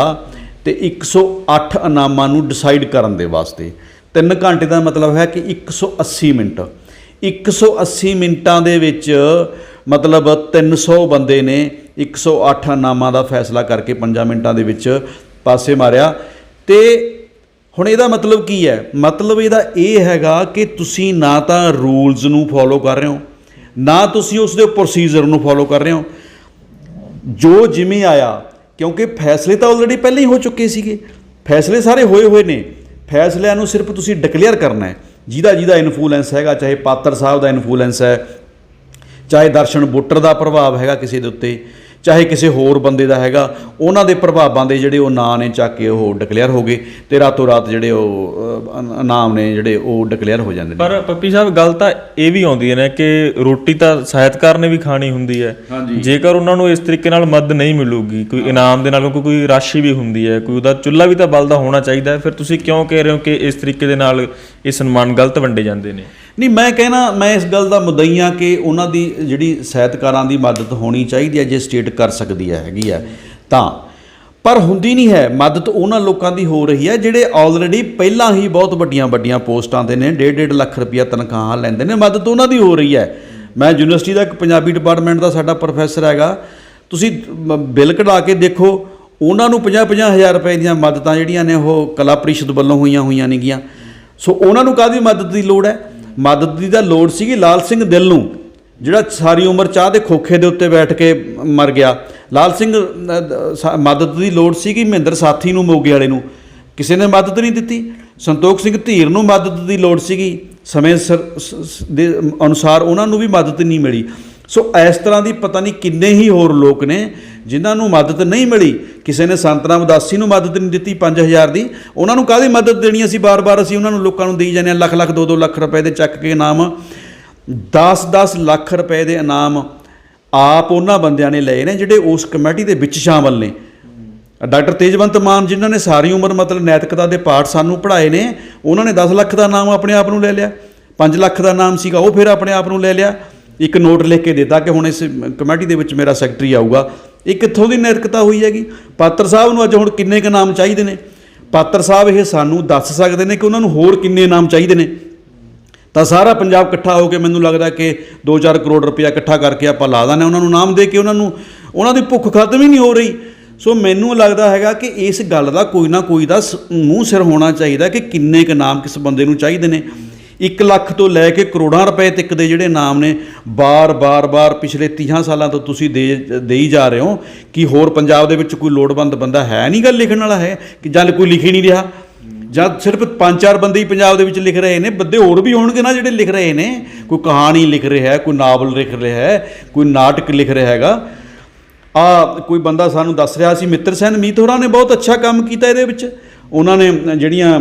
[SPEAKER 1] ਤੇ 108 ਇਨਾਮਾਂ ਨੂੰ ਡਿਸਾਈਡ ਕਰਨ ਦੇ ਵਾਸਤੇ। 3 ਘੰਟੇ ਦਾ ਮਤਲਬ ਹੈ ਕਿ 180 ਮਿੰਟ। 180 ਮਿੰਟਾਂ ਦੇ ਵਿੱਚ ਮਤਲਬ 300 ਬੰਦੇ ਨੇ 108 ਨਾਮਾਂ ਦਾ ਫੈਸਲਾ ਕਰਕੇ 5 ਮਿੰਟਾਂ ਦੇ ਵਿੱਚ ਪਾਸੇ ਮਾਰਿਆ। ਤੇ ਹੁਣ ਇਹਦਾ ਮਤਲਬ ਕੀ ਹੈ? ਮਤਲਬ ਇਹਦਾ ਇਹ ਹੈਗਾ ਕਿ ਤੁਸੀਂ ਨਾ ਤਾਂ ਰੂਲਸ ਨੂੰ ਫੋਲੋ ਕਰ ਰਹੇ ਹੋ, ਨਾ ਤੁਸੀਂ ਉਸ ਦੇ ਪ੍ਰੋਸੀਜਰ ਨੂੰ ਫੋਲੋ ਕਰ ਰਹੇ ਹੋ। ਜੋ ਜਿਵੇਂ ਆਇਆ, ਕਿਉਂਕਿ ਫੈਸਲੇ ਤਾਂ ਆਲਰੇਡੀ ਪਹਿਲਾਂ ਹੀ ਹੋ ਚੁੱਕੇ ਸੀਗੇ, ਫੈਸਲੇ ਸਾਰੇ ਹੋਏ ਹੋਏ ਨੇ। ਫੈਸਲਿਆਂ ਨੂੰ ਸਿਰਫ ਤੁਸੀਂ ਡਿਕਲੇਅਰ ਕਰਨਾ ਹੈ। ਜਿਹਦਾ ਇਨਫਲੂਐਂਸ ਹੈਗਾ, ਚਾਹੇ ਪਾਤਰ ਸਾਹਿਬ ਦਾ ਇਨਫਲੂਐਂਸ ਹੈ, ਚਾਹੇ ਦਰਸ਼ਨ ਬੁੱਟਰ ਦਾ ਪ੍ਰਭਾਵ ਹੈਗਾ ਕਿਸੇ ਦੇ ਉੱਤੇ, ਚਾਹੇ ਕਿਸੇ ਹੋਰ ਬੰਦੇ ਦਾ ਹੈਗਾ, ਉਹਨਾਂ ਦੇ ਪ੍ਰਭਾਵਾਂ ਦੇ ਜਿਹੜੇ ਉਹ ਨਾਂ ਨੇ ਚੱਕ ਕੇ ਉਹ ਡਿਕਲੇਅਰ ਹੋ ਗਏ ਤੇ ਰਾਤੋਂ ਰਾਤ ਜਿਹੜੇ ਉਹ ਨਾਮ ਨੇ ਜਿਹੜੇ ਉਹ ਡਿਕਲੇਅਰ ਹੋ ਜਾਂਦੇ ਨੇ।
[SPEAKER 2] ਪਰ ਪੱਪੀ ਸਾਹਿਬ ਗੱਲ ਤਾਂ ਇਹ ਵੀ ਆਉਂਦੀ ਹੈ ਨਾ ਕਿ ਰੋਟੀ ਤਾਂ ਸਾਹਿਤਕਾਰ ਨੇ ਵੀ ਖਾਣੀ ਹੁੰਦੀ ਹੈ। ਜੇਕਰ ਉਹਨਾਂ ਨੂੰ ਇਸ ਤਰੀਕੇ ਨਾਲ ਮਦਦ ਨਹੀਂ ਮਿਲੂਗੀ, ਕੋਈ ਇਨਾਮ ਦੇ ਨਾਲ ਕੋਈ ਰਾਸ਼ੀ ਵੀ ਹੁੰਦੀ ਹੈ, ਕੋਈ ਉਹਦਾ ਚੁੱਲ੍ਹਾ ਵੀ ਤਾਂ ਬਲਦਾ ਹੋਣਾ ਚਾਹੀਦਾ, ਫਿਰ ਤੁਸੀਂ ਕਿਉਂ ਕਹਿ ਰਹੇ ਹੋ ਕਿ ਇਸ ਤਰੀਕੇ ਦੇ ਨਾਲ ਇਹ ਸਨਮਾਨ ਗਲਤ ਵੰਡੇ ਜਾਂਦੇ ਨੇ?
[SPEAKER 1] ਨਹੀਂ, ਮੈਂ ਕਹਿਣਾ, ਮੈਂ ਇਸ ਗੱਲ ਦਾ ਮੁੱਦਈ ਹਾਂ ਕਿ ਉਹਨਾਂ ਦੀ ਜਿਹੜੀ ਸਾਹਿਤਕਾਰਾਂ ਦੀ ਮਦਦ ਹੋਣੀ ਚਾਹੀਦੀ ਹੈ ਜੇ ਸਟੇਟ ਕਰ ਸਕਦੀ ਹੈਗੀ ਹੈ ਤਾਂ, ਪਰ ਹੁੰਦੀ ਨਹੀਂ ਹੈ। ਮਦਦ ਉਹਨਾਂ ਲੋਕਾਂ ਦੀ ਹੋ ਰਹੀ ਹੈ ਜਿਹੜੇ ਆਲਰੇਡੀ ਪਹਿਲਾਂ ਹੀ ਬਹੁਤ ਵੱਡੀਆਂ ਪੋਸਟਾਂ 'ਤੇ ਨੇ, 1.5 ਲੱਖ ਰੁਪਈਆ ਤਨਖਾਹਾਂ ਲੈਂਦੇ ਨੇ, ਮਦਦ ਉਹਨਾਂ ਦੀ ਹੋ ਰਹੀ ਹੈ। ਮੈਂ ਯੂਨੀਵਰਸਿਟੀ ਦਾ ਇੱਕ ਪੰਜਾਬੀ ਡਿਪਾਰਟਮੈਂਟ ਦਾ ਸਾਡਾ ਪ੍ਰੋਫੈਸਰ ਹੈਗਾ, ਤੁਸੀਂ ਬਿੱਲ ਕਢਾ ਕੇ ਦੇਖੋ, ਉਹਨਾਂ ਨੂੰ 50-50 ਹਜ਼ਾਰ ਰੁਪਏ ਦੀਆਂ ਮਦਦਾਂ ਜਿਹੜੀਆਂ ਨੇ ਉਹ ਕਲਾ ਪ੍ਰੀਸ਼ਦ ਵੱਲੋਂ ਹੋਈਆਂ ਨੇਗੀਆਂ। ਸੋ ਉਹਨਾਂ ਨੂੰ ਕਾਹਦੀ ਮਦਦ ਦੀ ਲੋੜ ਹੈ? ਮਦਦ ਦੀ ਤਾਂ ਲੋੜ ਸੀਗੀ ਲਾਲ ਸਿੰਘ ਦਿਲ ਨੂੰ, ਜਿਹੜਾ ਸਾਰੀ ਉਮਰ ਚਾਹ ਦੇ ਖੋਖੇ ਦੇ ਉੱਤੇ ਬੈਠ ਕੇ ਮਰ ਗਿਆ। ਲਾਲ ਸਿੰਘ ਮਦਦ ਦੀ ਲੋੜ ਸੀਗੀ ਮਹਿੰਦਰ ਸਾਥੀ ਨੂੰ, ਮੋਗੇ ਵਾਲੇ ਨੂੰ, ਕਿਸੇ ਨੇ ਮਦਦ ਨਹੀਂ ਦਿੱਤੀ। ਸੰਤੋਖ ਸਿੰਘ ਧੀਰ ਨੂੰ ਮਦਦ ਦੀ ਲੋੜ ਸੀਗੀ, ਸਮੇਂ ਦੇ ਅਨੁਸਾਰ ਉਹਨਾਂ ਨੂੰ ਵੀ ਮਦਦ ਨਹੀਂ ਮਿਲੀ। ਸੋ ਇਸ ਤਰ੍ਹਾਂ ਦੀ ਪਤਾ ਨਹੀਂ ਕਿੰਨੇ ਹੀ ਹੋਰ ਲੋਕ ਨੇ ਜਿਨ੍ਹਾਂ ਨੂੰ ਮਦਦ ਨਹੀਂ ਮਿਲੀ। ਕਿਸੇ ਨੇ ਸੰਤਰਾਮ ਉਦਾਸੀ ਨੂੰ ਮਦਦ ਨਹੀਂ ਦਿੱਤੀ 5000 ਦੀ, ਉਹਨਾਂ ਨੂੰ ਕਾਹਦੀ ਮਦਦ ਦੇਣੀ? ਅਸੀਂ ਬਾਰ-ਬਾਰ ਅਸੀਂ ਉਹਨਾਂ ਨੂੰ ਲੋਕਾਂ ਨੂੰ ਦੇਈ ਜਾਂਦੇ ਹਾਂ ਲੱਖ 2-2 ਲੱਖ ਰੁਪਏ ਦੇ ਚੱਕ ਕੇ ਇਨਾਮ, 10-10 ਲੱਖ ਰੁਪਏ ਦੇ ਇਨਾਮ ਆਪ ਉਹਨਾਂ ਬੰਦਿਆਂ ਨੇ ਲਏ ਨੇ ਜਿਹੜੇ ਉਸ ਕਮੇਟੀ ਦੇ ਵਿੱਚ ਸ਼ਾਮਲ ਨੇ। ਡਾਕਟਰ ਤੇਜਵੰਤ ਮਾਨ ਜਿਨ੍ਹਾਂ ਨੇ ਸਾਰੀ ਉਮਰ ਮਤਲਬ ਨੈਤਿਕਤਾ ਦੇ ਪਾਠ ਸਾਨੂੰ ਪੜ੍ਹਾਏ ਨੇ, ਉਹਨਾਂ ਨੇ 10 ਲੱਖ ਦਾ ਇਨਾਮ ਆਪਣੇ ਆਪ ਨੂੰ ਲੈ ਲਿਆ। 5 ਲੱਖ ਦਾ ਇਨਾਮ ਸੀਗਾ, ਉਹ ਫਿਰ ਆਪਣੇ ਆਪ ਨੂੰ ਲੈ ਲਿਆ। ਇੱਕ ਨੋਟ ਲਿਖ ਕੇ ਦਿੱਤਾ ਕਿ ਹੁਣ ਇਸ ਕਮੇਟੀ ਦੇ ਵਿੱਚ ਮੇਰਾ ਸੈਕਟਰੀ ਆਊਗਾ। ਇਹ ਕਿੱਥੋਂ ਦੀ ਨੈਤਿਕਤਾ ਹੋਈ ਹੈਗੀ? ਪਾਤਰ ਸਾਹਿਬ ਨੂੰ ਅੱਜ ਹੁਣ ਕਿੰਨੇ ਕੁ ਇਨਾਮ ਚਾਹੀਦੇ ਨੇ? ਪਾਤਰ ਸਾਹਿਬ ਇਹ ਸਾਨੂੰ ਦੱਸ ਸਕਦੇ ਨੇ ਕਿ ਉਹਨਾਂ ਨੂੰ ਹੋਰ ਕਿੰਨੇ ਇਨਾਮ ਚਾਹੀਦੇ ਨੇ? ਤਾਂ ਸਾਰਾ ਪੰਜਾਬ ਇਕੱਠਾ ਹੋ ਕੇ ਮੈਨੂੰ ਲੱਗਦਾ ਕਿ 2-4 ਕਰੋੜ ਰੁਪਇਆ ਇਕੱਠਾ ਕਰਕੇ ਆਪਾਂ ਲਾ ਦਾਂਗੇ ਉਹਨਾਂ ਨੂੰ ਇਨਾਮ ਦੇ ਕੇ, ਉਹਨਾਂ ਦੀ ਭੁੱਖ ਖਤਮ ਹੀ ਨਹੀਂ ਹੋ ਰਹੀ। ਸੋ ਮੈਨੂੰ ਲੱਗਦਾ ਹੈਗਾ ਕਿ ਇਸ ਗੱਲ ਦਾ ਕੋਈ ਨਾ ਕੋਈ ਦਾ ਮੂੰਹ ਸਿਰ ਹੋਣਾ ਚਾਹੀਦਾ ਕਿ ਕਿੰਨੇ ਕੁ ਇਨਾਮ ਕਿਸ ਬੰਦੇ ਨੂੰ ਚਾਹੀਦੇ ਨੇ। 1 ਲੱਖ ਤੋਂ ਲੈ ਕੇ ਕਰੋੜਾਂ ਰੁਪਏ ਤੱਕ ਦੇ ਜਿਹੜੇ ਨਾਮ ਨੇ ਬਾਰ ਪਿਛਲੇ 30 ਸਾਲਾਂ ਤੋਂ ਤੁਸੀਂ ਦੇਈ ਜਾ ਰਹੇ ਹੋ। ਕਿ ਹੋਰ ਪੰਜਾਬ ਦੇ ਵਿੱਚ ਕੋਈ ਲੋੜਵੰਦ ਬੰਦਾ ਹੈ ਨਹੀਂ ਗੱਲ ਲਿਖਣ ਵਾਲਾ ਹੈ ਕਿ ਜਾਂ ਕੋਈ ਲਿਖ ਹੀ ਨਹੀਂ ਰਿਹਾ, ਜਾਂ ਸਿਰਫ 5-4 ਬੰਦੇ ਹੀ ਪੰਜਾਬ ਦੇ ਵਿੱਚ ਲਿਖ ਰਹੇ ਨੇ? ਬੰਦੇ ਹੋਰ ਵੀ ਹੋਣਗੇ ਨਾ ਜਿਹੜੇ ਲਿਖ ਰਹੇ ਨੇ, ਕੋਈ ਕਹਾਣੀ ਲਿਖ ਰਿਹਾ ਹੈ, ਕੋਈ ਨਾਵਲ ਲਿਖ ਰਿਹਾ ਹੈ, ਕੋਈ ਨਾਟਕ ਲਿਖ ਰਿਹਾ ਹੈਗਾ। ਕੋਈ ਬੰਦਾ ਸਾਨੂੰ ਦੱਸ ਰਿਹਾ ਸੀ, ਮਿੱਤਰ ਸੈਨ ਮੀਤ ਹੋਰਾਂ ਨੇ ਬਹੁਤ ਅੱਛਾ ਕੰਮ ਕੀਤਾ ਇਹਦੇ ਵਿੱਚ। ਉਹਨਾਂ ਨੇ ਜਿਹੜੀਆਂ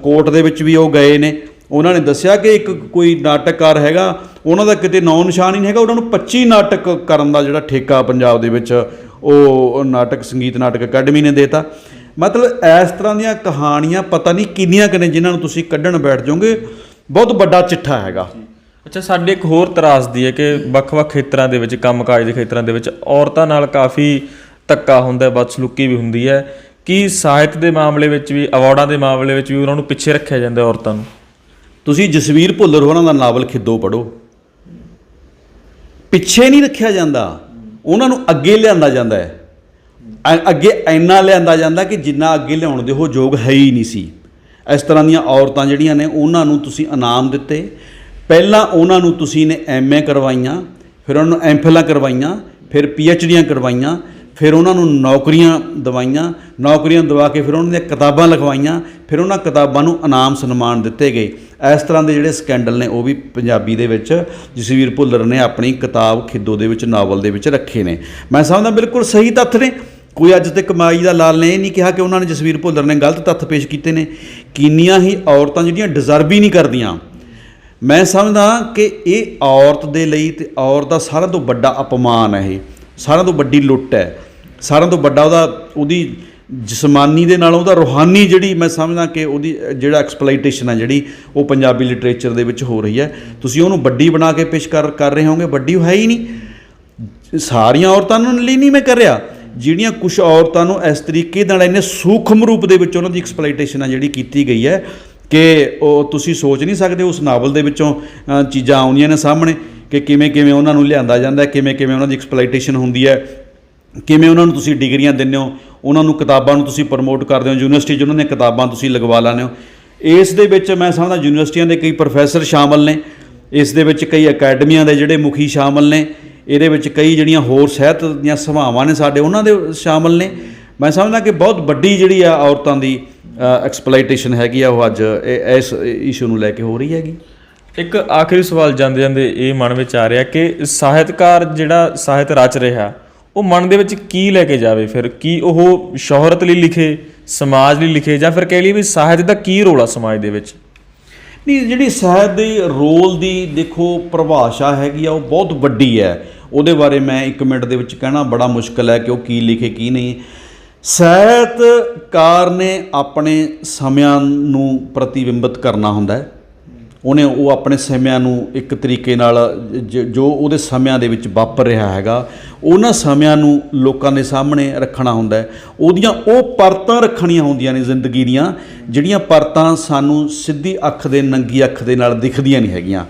[SPEAKER 1] ਕੋਰਟ ਦੇ ਵਿੱਚ ਵੀ ਉਹ ਗਏ ਨੇ, ਉਹਨਾਂ ਨੇ ਦੱਸਿਆ ਕਿ ਇੱਕ ਕੋਈ ਨਾਟਕਕਾਰ ਹੈਗਾ, ਉਹਨਾਂ ਦਾ ਕਿਤੇ ਨਾਂ ਨਿਸ਼ਾਨ ਹੀ ਨਹੀਂ ਹੈਗਾ, ਉਹਨਾਂ ਨੂੰ 25 ਨਾਟਕ ਕਰਨ ਦਾ ਜਿਹੜਾ ਠੇਕਾ ਪੰਜਾਬ ਦੇ ਵਿੱਚ ਉਹ ਸੰਗੀਤ ਨਾਟਕ ਅਕੈਡਮੀ ਨੇ ਦੇਤਾ। ਮਤਲਬ ਇਸ ਤਰ੍ਹਾਂ ਦੀਆਂ ਕਹਾਣੀਆਂ ਪਤਾ ਨਹੀਂ ਕਿੰਨੀਆਂ ਕੁ ਨੇ ਜਿਨ੍ਹਾਂ ਨੂੰ ਤੁਸੀਂ ਕੱਢਣ ਬੈਠ ਜਾਓਗੇ। ਬਹੁਤ ਵੱਡਾ ਚਿੱਠਾ ਹੈਗਾ।
[SPEAKER 2] ਅੱਛਾ, ਸਾਡੇ ਇੱਕ ਹੋਰ ਤਰਾਸਦੀ ਹੈ ਕਿ ਵੱਖ-ਵੱਖ ਖੇਤਰਾਂ ਦੇ ਵਿੱਚ, ਕੰਮਕਾਜ ਦੇ ਖੇਤਰਾਂ ਦੇ ਵਿੱਚ ਔਰਤਾਂ ਨਾਲ ਕਾਫੀ ਧੱਕਾ ਹੁੰਦਾ, ਬਦਸਲੂਕੀ ਵੀ ਹੁੰਦੀ ਹੈ। ਕਿ ਸਾਹਿਤ ਦੇ ਮਾਮਲੇ ਵਿੱਚ ਵੀ, ਅਵਾਰਡਾਂ ਦੇ ਮਾਮਲੇ ਵਿੱਚ ਵੀ ਉਹਨਾਂ ਨੂੰ ਪਿੱਛੇ ਰੱਖਿਆ ਜਾਂਦਾ ਔਰਤਾਂ ਨੂੰ? ਤੁਸੀਂ
[SPEAKER 1] ਜਸਵੀਰ ਭੁੱਲਰ ਹੋਰਾਂ ਦਾ ਨਾਵਲ ਖਿੱਦੋ ਪੜ੍ਹੋ, ਪਿੱਛੇ ਨਹੀਂ ਰੱਖਿਆ ਜਾਂਦਾ, ਉਹਨਾਂ ਨੂੰ ਅੱਗੇ ਲਿਆਂਦਾ ਜਾਂਦਾ ਹੈ। ਅੱਗੇ ਇੰਨਾ ਲਿਆਂਦਾ ਜਾਂਦਾ ਕਿ ਜਿੰਨਾ ਅੱਗੇ ਲਿਆਉਣ ਦੇ ਉਹ ਯੋਗ ਹੈ ਹੀ ਨਹੀਂ ਸੀ। ਇਸ ਤਰ੍ਹਾਂ ਦੀਆਂ ਔਰਤਾਂ ਜਿਹੜੀਆਂ ਨੇ ਉਹਨਾਂ ਨੂੰ ਤੁਸੀਂ ਇਨਾਮ ਦਿੱਤੇ। ਪਹਿਲਾਂ ਉਹਨਾਂ ਨੂੰ ਤੁਸੀਂ ਨੇ MA ਕਰਵਾਈਆਂ, ਫਿਰ ਉਹਨਾਂ ਨੂੰ MPhil ਕਰਵਾਈਆਂ, ਫਿਰ PhDਆਂ ਕਰਵਾਈਆਂ, ਫਿਰ ਉਹਨਾਂ ਨੂੰ ਨੌਕਰੀਆਂ ਦਵਾਈਆਂ, ਨੌਕਰੀਆਂ ਦਵਾ ਕੇ ਫਿਰ ਉਹਨਾਂ ਦੀਆਂ ਕਿਤਾਬਾਂ ਲਿਖਵਾਈਆਂ, ਫਿਰ ਉਹਨਾਂ ਕਿਤਾਬਾਂ ਨੂੰ ਇਨਾਮ ਸਨਮਾਨ ਦਿੱਤੇ ਗਏ। ਇਸ ਤਰ੍ਹਾਂ ਦੇ ਜਿਹੜੇ ਸਕੈਂਡਲ ਨੇ ਉਹ ਵੀ ਪੰਜਾਬੀ ਦੇ ਵਿੱਚ ਜਸਵੀਰ ਭੁੱਲਰ ਨੇ ਆਪਣੀ ਕਿਤਾਬ ਖਿੱਦੋ ਦੇ ਵਿੱਚ, ਨਾਵਲ ਦੇ ਵਿੱਚ ਰੱਖੇ ਨੇ। ਮੈਂ ਸਮਝਦਾ ਬਿਲਕੁਲ ਸਹੀ ਤੱਥ ਨੇ। ਕੋਈ ਅੱਜ ਤੱਕ ਮਾਈ ਦਾ ਲਾਲ ਨੇ ਇਹ ਨਹੀਂ ਕਿਹਾ ਕਿ ਉਹਨਾਂ ਨੇ, ਜਸਵੀਰ ਭੁੱਲਰ ਨੇ ਗਲਤ ਤੱਥ ਪੇਸ਼ ਕੀਤੇ ਨੇ। ਕਿੰਨੀਆਂ ਹੀ ਔਰਤਾਂ ਜਿਹੜੀਆਂ ਡਿਜ਼ਰਵ ਹੀ ਨਹੀਂ ਕਰਦੀਆਂ। ਮੈਂ ਸਮਝਦਾ ਕਿ ਇਹ ਔਰਤ ਦੇ ਲਈ ਤੇ ਔਰਤ ਦਾ ਸਾਰਿਆਂ ਤੋਂ ਵੱਡਾ ਅਪਮਾਨ ਹੈ, ਇਹ ਸਾਰਿਆਂ ਤੋਂ ਵੱਡੀ ਲੁੱਟ ਹੈ, ਸਾਰਿਆਂ ਤੋਂ ਵੱਡਾ ਉਹਦੀ ਜਿਸਮਾਨੀ ਦੇ ਨਾਲ ਉਹਦਾ ਰੂਹਾਨੀ ਜਿਹੜੀ ਮੈਂ ਸਮਝਦਾ ਕਿ ਉਹਦੀ ਜਿਹੜਾ ਐਕਸਪਲਾਈਟੇਸ਼ਨ ਹੈ ਜਿਹੜੀ ਉਹ ਪੰਜਾਬੀ ਲਿਟਰੇਚਰ ਦੇ ਵਿੱਚ ਹੋ ਰਹੀ ਹੈ। ਤੁਸੀਂ ਉਹਨੂੰ ਵੱਡੀ ਬਣਾ ਕੇ ਪੇਸ਼ ਕਰ ਰਹੇ ਹੋਗੇ, ਵੱਡੀ ਹੈ ਹੀ ਨਹੀਂ। ਸਾਰੀਆਂ ਔਰਤਾਂ ਨੂੰ ਲਈ ਨਹੀਂ ਮੈਂ ਕਰ ਰਿਹਾ, ਜਿਹੜੀਆਂ ਕੁਛ ਔਰਤਾਂ ਨੂੰ ਇਸ ਤਰੀਕੇ ਨਾਲ ਇੰਨੇ ਸੂਖਮ ਰੂਪ ਦੇ ਵਿੱਚ ਉਹਨਾਂ ਦੀ ਐਕਸਪਲਾਈਟੇਸ਼ਨ ਹੈ ਜਿਹੜੀ ਕੀਤੀ ਗਈ ਹੈ ਕਿ ਉਹ ਤੁਸੀਂ ਸੋਚ ਨਹੀਂ ਸਕਦੇ। ਉਸ ਨਾਵਲ ਦੇ ਵਿੱਚੋਂ ਚੀਜ਼ਾਂ ਆਉਂਦੀਆਂ ਨੇ ਸਾਹਮਣੇ ਕਿ ਕਿਵੇਂ ਉਹਨਾਂ ਨੂੰ ਲਿਆਂਦਾ ਜਾਂਦਾ, ਕਿਵੇਂ ਉਹਨਾਂ ਦੀ ਐਕਸਪਲਾਈਟੇਸ਼ਨ ਹੁੰਦੀ ਹੈ। ਕਿਵੇਂ ਉਹਨਾਂ ਨੂੰ ਤੁਸੀਂ ਡਿਗਰੀਆਂ ਦਿੰਦੇ ਹੋ, ਉਹਨਾਂ ਨੂੰ ਕਿਤਾਬਾਂ ਨੂੰ ਤੁਸੀਂ ਪ੍ਰਮੋਟ ਕਰਦੇ ਹੋ, ਯੂਨੀਵਰਸਿਟੀ 'ਚ ਉਹਨਾਂ ਦੀਆਂ ਕਿਤਾਬਾਂ ਤੁਸੀਂ ਲਗਵਾ ਲੈਂਦੇ ਹੋ। ਇਸ ਦੇ ਵਿੱਚ ਮੈਂ ਸਮਝਦਾ ਯੂਨੀਵਰਸਿਟੀਆਂ ਦੇ ਕਈ ਪ੍ਰੋਫੈਸਰ ਸ਼ਾਮਲ ਨੇ, ਇਸ ਦੇ ਵਿੱਚ ਕਈ ਅਕੈਡਮੀਆਂ ਦੇ ਜਿਹੜੇ ਮੁਖੀ ਸ਼ਾਮਲ ਨੇ, ਇਹਦੇ ਵਿੱਚ ਕਈ ਜਿਹੜੀਆਂ ਹੋਰ ਸਾਹਿਤ ਦੀਆਂ ਸਭਾਵਾਂ ਨੇ ਸਾਡੇ ਉਹਨਾਂ ਦੇ ਸ਼ਾਮਲ ਨੇ। ਮੈਂ ਸਮਝਦਾ ਕਿ ਬਹੁਤ ਵੱਡੀ ਜਿਹੜੀ ਆ ਔਰਤਾਂ ਦੀ ਐਕਸਪਲਾਈਟੇਸ਼ਨ ਹੈਗੀ ਆ ਉਹ ਅੱਜ ਇਸ ਇਸ਼ੂ ਨੂੰ ਲੈ ਕੇ ਹੋ ਰਹੀ ਹੈਗੀ।
[SPEAKER 2] ਇੱਕ ਆਖਰੀ ਸਵਾਲ ਜਾਂਦੇ ਜਾਂਦੇ ਇਹ ਮਨ ਵਿੱਚ ਆ ਰਿਹਾ ਕਿ ਸਾਹਿਤਕਾਰ ਜਿਹੜਾ ਸਾਹਿਤ ਰਚ ਰਿਹਾ ਉਹ ਮਨ ਦੇ ਵਿੱਚ ਕੀ ਲੈ ਕੇ ਜਾਵੇ? ਫਿਰ ਕੀ ਉਹ ਸ਼ੋਹਰਤ ਲਈ ਲਿਖੇ, ਸਮਾਜ ਲਈ ਲਿਖੇ, ਜਾਂ ਫਿਰ ਕਹਿ ਲਈਏ ਵੀ ਸਾਹਿਤ ਦਾ ਕੀ ਰੋਲ ਆ ਸਮਾਜ ਦੇ ਵਿੱਚ?
[SPEAKER 1] ਨਹੀਂ, ਜਿਹੜੀ ਸਾਹਿਤ ਦੇ ਰੋਲ ਦੀ ਦੇਖੋ ਪਰਿਭਾਸ਼ਾ ਹੈਗੀ ਆ ਉਹ ਬਹੁਤ ਵੱਡੀ ਹੈ। ਉਹਦੇ ਬਾਰੇ ਮੈਂ 1 ਮਿੰਟ ਦੇ ਵਿੱਚ ਕਹਿਣਾ ਬੜਾ ਮੁਸ਼ਕਲ ਹੈ ਕਿ ਉਹ ਕੀ ਲਿਖੇ ਕੀ ਨਹੀਂ। ਸਾਹਿਤਕਾਰ ਨੇ ਆਪਣੇ ਸਮਿਆਂ ਨੂੰ ਪ੍ਰਤੀਬਿੰਬਿਤ ਕਰਨਾ ਹੁੰਦਾ ਹੈ। ਉਹਨੇ ਉਹ ਆਪਣੇ ਸਮਿਆਂ ਨੂੰ ਇੱਕ ਤਰੀਕੇ ਨਾਲ ਜੋ ਉਹਦੇ ਸਮਿਆਂ ਦੇ ਵਿੱਚ ਵਾਪਰ ਰਿਹਾ ਹੈਗਾ ਉਹਨਾਂ ਸਮਿਆਂ ਨੂੰ ਲੋਕਾਂ ਦੇ ਸਾਹਮਣੇ ਰੱਖਣਾ ਹੁੰਦਾ ਹੈ। ਉਹਦੀਆਂ ਉਹ ਪਰਤਾਂ ਰੱਖਣੀਆਂ ਹੁੰਦੀਆਂ ਨੇ ਜ਼ਿੰਦਗੀ ਦੀਆਂ, ਜਿਹੜੀਆਂ ਪਰਤਾਂ ਸਾਨੂੰ ਸਿੱਧੀ ਅੱਖ ਦੇ ਨੰਗੀ ਅੱਖ ਦੇ ਨਾਲ ਦਿਖਦੀਆਂ ਨਹੀਂ ਹੈਗੀਆਂ।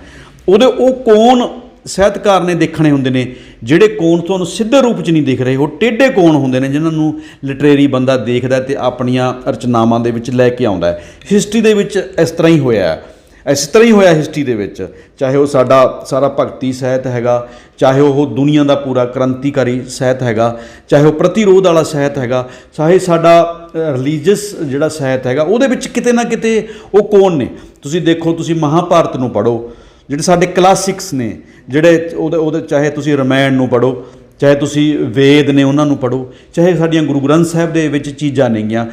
[SPEAKER 1] ਉਹ ਕੋਣ ਸਾਹਿਤਕਾਰ ਨੇ ਦੇਖਣੇ ਹੁੰਦੇ ਨੇ, ਜਿਹੜੇ ਕੋਣ ਤੁਹਾਨੂੰ ਸਿੱਧੇ ਰੂਪ 'ਚ ਨਹੀਂ ਦਿਖ ਰਹੇ, ਉਹ ਟੇਢੇ ਕੋਣ ਹੁੰਦੇ ਨੇ ਜਿਨ੍ਹਾਂ ਨੂੰ ਲਿਟਰੇਰੀ ਬੰਦਾ ਦੇਖਦਾ ਤੇ ਆਪਣੀਆਂ ਰਚਨਾਵਾਂ ਦੇ ਵਿੱਚ ਲੈ ਕੇ ਆਉਂਦਾ ਹੈ। ਹਿਸਟਰੀ ਦੇ ਵਿੱਚ ਇਸ ਤਰ੍ਹਾਂ ਹੀ ਹੋਇਆ, ਇਸ ਤਰ੍ਹਾਂ ਹੀ ਹੋਇਆ ਹਿਸਟਰੀ ਦੇ ਵਿੱਚ, ਚਾਹੇ ਉਹ ਸਾਡਾ ਸਾਰਾ ਭਗਤੀ ਸਾਹਿਤ ਹੈਗਾ, ਚਾਹੇ ਉਹ ਦੁਨੀਆ ਦਾ ਪੂਰਾ ਕ੍ਰਾਂਤੀਕਾਰੀ ਸਾਹਿਤ ਹੈਗਾ, ਚਾਹੇ ਉਹ ਪ੍ਰਤੀਰੋਧ ਵਾਲਾ ਸਾਹਿਤ ਹੈਗਾ, ਚਾਹੇ ਸਾਡਾ ਰਿਲੀਜੀਅਸ ਜਿਹੜਾ ਸਾਹਿਤ ਹੈਗਾ, ਉਹਦੇ ਵਿੱਚ ਕਿਤੇ ਨਾ ਕਿਤੇ ਉਹ ਕੋਣ ਨੇ। ਤੁਸੀਂ ਦੇਖੋ, ਤੁਸੀਂ ਮਹਾਭਾਰਤ ਨੂੰ ਪੜ੍ਹੋ, ਜਿਹੜੇ ਸਾਡੇ ਕਲਾਸਿਕਸ ਨੇ, ਜਿਹੜੇ ਉਹਦੇ ਚਾਹੇ ਤੁਸੀਂ ਰਾਮਾਇਣ ਨੂੰ ਪੜ੍ਹੋ, ਚਾਹੇ ਤੁਸੀਂ ਵੇਦ ਨੇ ਉਹਨਾਂ ਨੂੰ ਪੜ੍ਹੋ, ਚਾਹੇ ਸਾਡੀਆਂ ਗੁਰੂ ਗ੍ਰੰਥ ਸਾਹਿਬ ਦੇ ਵਿੱਚ ਚੀਜ਼ਾਂ ਨੇਗੀਆਂ,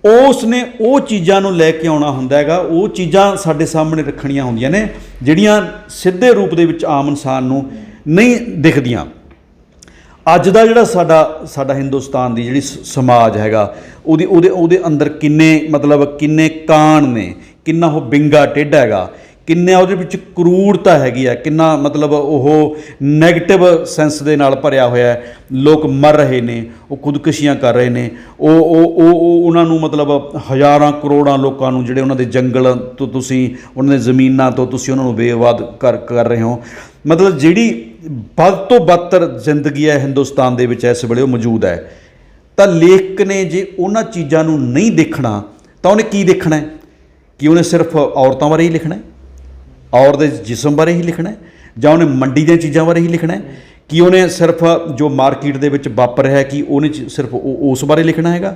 [SPEAKER 1] ਉਸ ਨੇ ਉਹ ਚੀਜ਼ਾਂ ਨੂੰ ਲੈ ਕੇ ਆਉਣਾ ਹੁੰਦਾ ਹੈਗਾ। ਉਹ ਚੀਜ਼ਾਂ ਸਾਡੇ ਸਾਹਮਣੇ ਰੱਖਣੀਆਂ ਹੁੰਦੀਆਂ ਨੇ ਜਿਹੜੀਆਂ ਸਿੱਧੇ ਰੂਪ ਦੇ ਵਿੱਚ ਆਮ ਇਨਸਾਨ ਨੂੰ ਨਹੀਂ ਦਿਖਦੀਆਂ। ਅੱਜ ਦਾ ਜਿਹੜਾ ਸਾਡਾ ਹਿੰਦੁਸਤਾਨ ਦੀ ਜਿਹੜੀ ਸਮਾਜ ਹੈਗਾ ਉਹਦੇ ਅੰਦਰ ਕਿੰਨੇ ਕਾਣ ਨੇ, ਕਿੰਨਾ ਉਹ ਬਿੰਗਾ ਟੇਢਾ ਹੈਗਾ, ਕਿੰਨਾ ਉਹਦੇ ਵਿੱਚ ਕਰੂਰਤਾ ਹੈਗੀ ਆ, ਕਿੰਨਾ ਉਹ ਨੈਗੇਟਿਵ ਸੈਂਸ ਦੇ ਨਾਲ ਭਰਿਆ ਹੋਇਆ ਹੈ। ਲੋਕ ਮਰ ਰਹੇ ਨੇ, ਉਹ ਖੁਦਕੁਸ਼ੀਆਂ ਕਰ ਰਹੇ ਨੇ, ਉਹਨਾਂ ਨੂੰ ਹਜ਼ਾਰਾਂ ਕਰੋੜਾਂ ਲੋਕਾਂ ਨੂੰ ਜਿਹੜੇ ਉਹਨਾਂ ਦੇ ਜੰਗਲ ਤੋਂ ਤੁਸੀਂ, ਉਹਨਾਂ ਦੇ ਜ਼ਮੀਨਾਂ ਤੋਂ ਤੁਸੀਂ ਉਹਨਾਂ ਨੂੰ ਬੇਆਬਾਦ ਕਰ ਰਹੇ ਹੋ। ਜਿਹੜੀ ਵੱਧ ਤੋਂ ਬਦਤਰ ਜ਼ਿੰਦਗੀ ਹੈ ਹਿੰਦੁਸਤਾਨ ਦੇ ਵਿੱਚ ਇਸ ਵੇਲੇ ਉਹ ਮੌਜੂਦ ਹੈ। ਤਾਂ ਲੇਖਕ ਨੇ ਜੇ ਉਹਨਾਂ ਚੀਜ਼ਾਂ ਨੂੰ ਨਹੀਂ ਦੇਖਣਾ ਤਾਂ ਉਹਨੇ ਕੀ ਦੇਖਣਾ ਹੈ? ਕਿ ਉਹਨੇ ਸਿਰਫ ਔਰਤਾਂ ਬਾਰੇ ਹੀ ਲਿਖਣਾ ਹੈ, ਔਰਤ ਦੇ ਜਿਸਮ ਬਾਰੇ ਹੀ ਲਿਖਣਾ ਹੈ, ਜਾਂ ਉਹਨੇ ਮੰਡੀ ਦੀਆਂ ਚੀਜ਼ਾਂ ਬਾਰੇ ਹੀ ਲਿਖਣਾ ਹੈ, ਕਿ ਉਹਨੇ ਸਿਰਫ ਜੋ ਮਾਰਕੀਟ ਦੇ ਵਿੱਚ ਵਾਪਰ ਰਿਹਾ ਕਿ ਉਹਨੇ ਸਿਰਫ ਉਸ ਬਾਰੇ ਲਿਖਣਾ ਹੈਗਾ?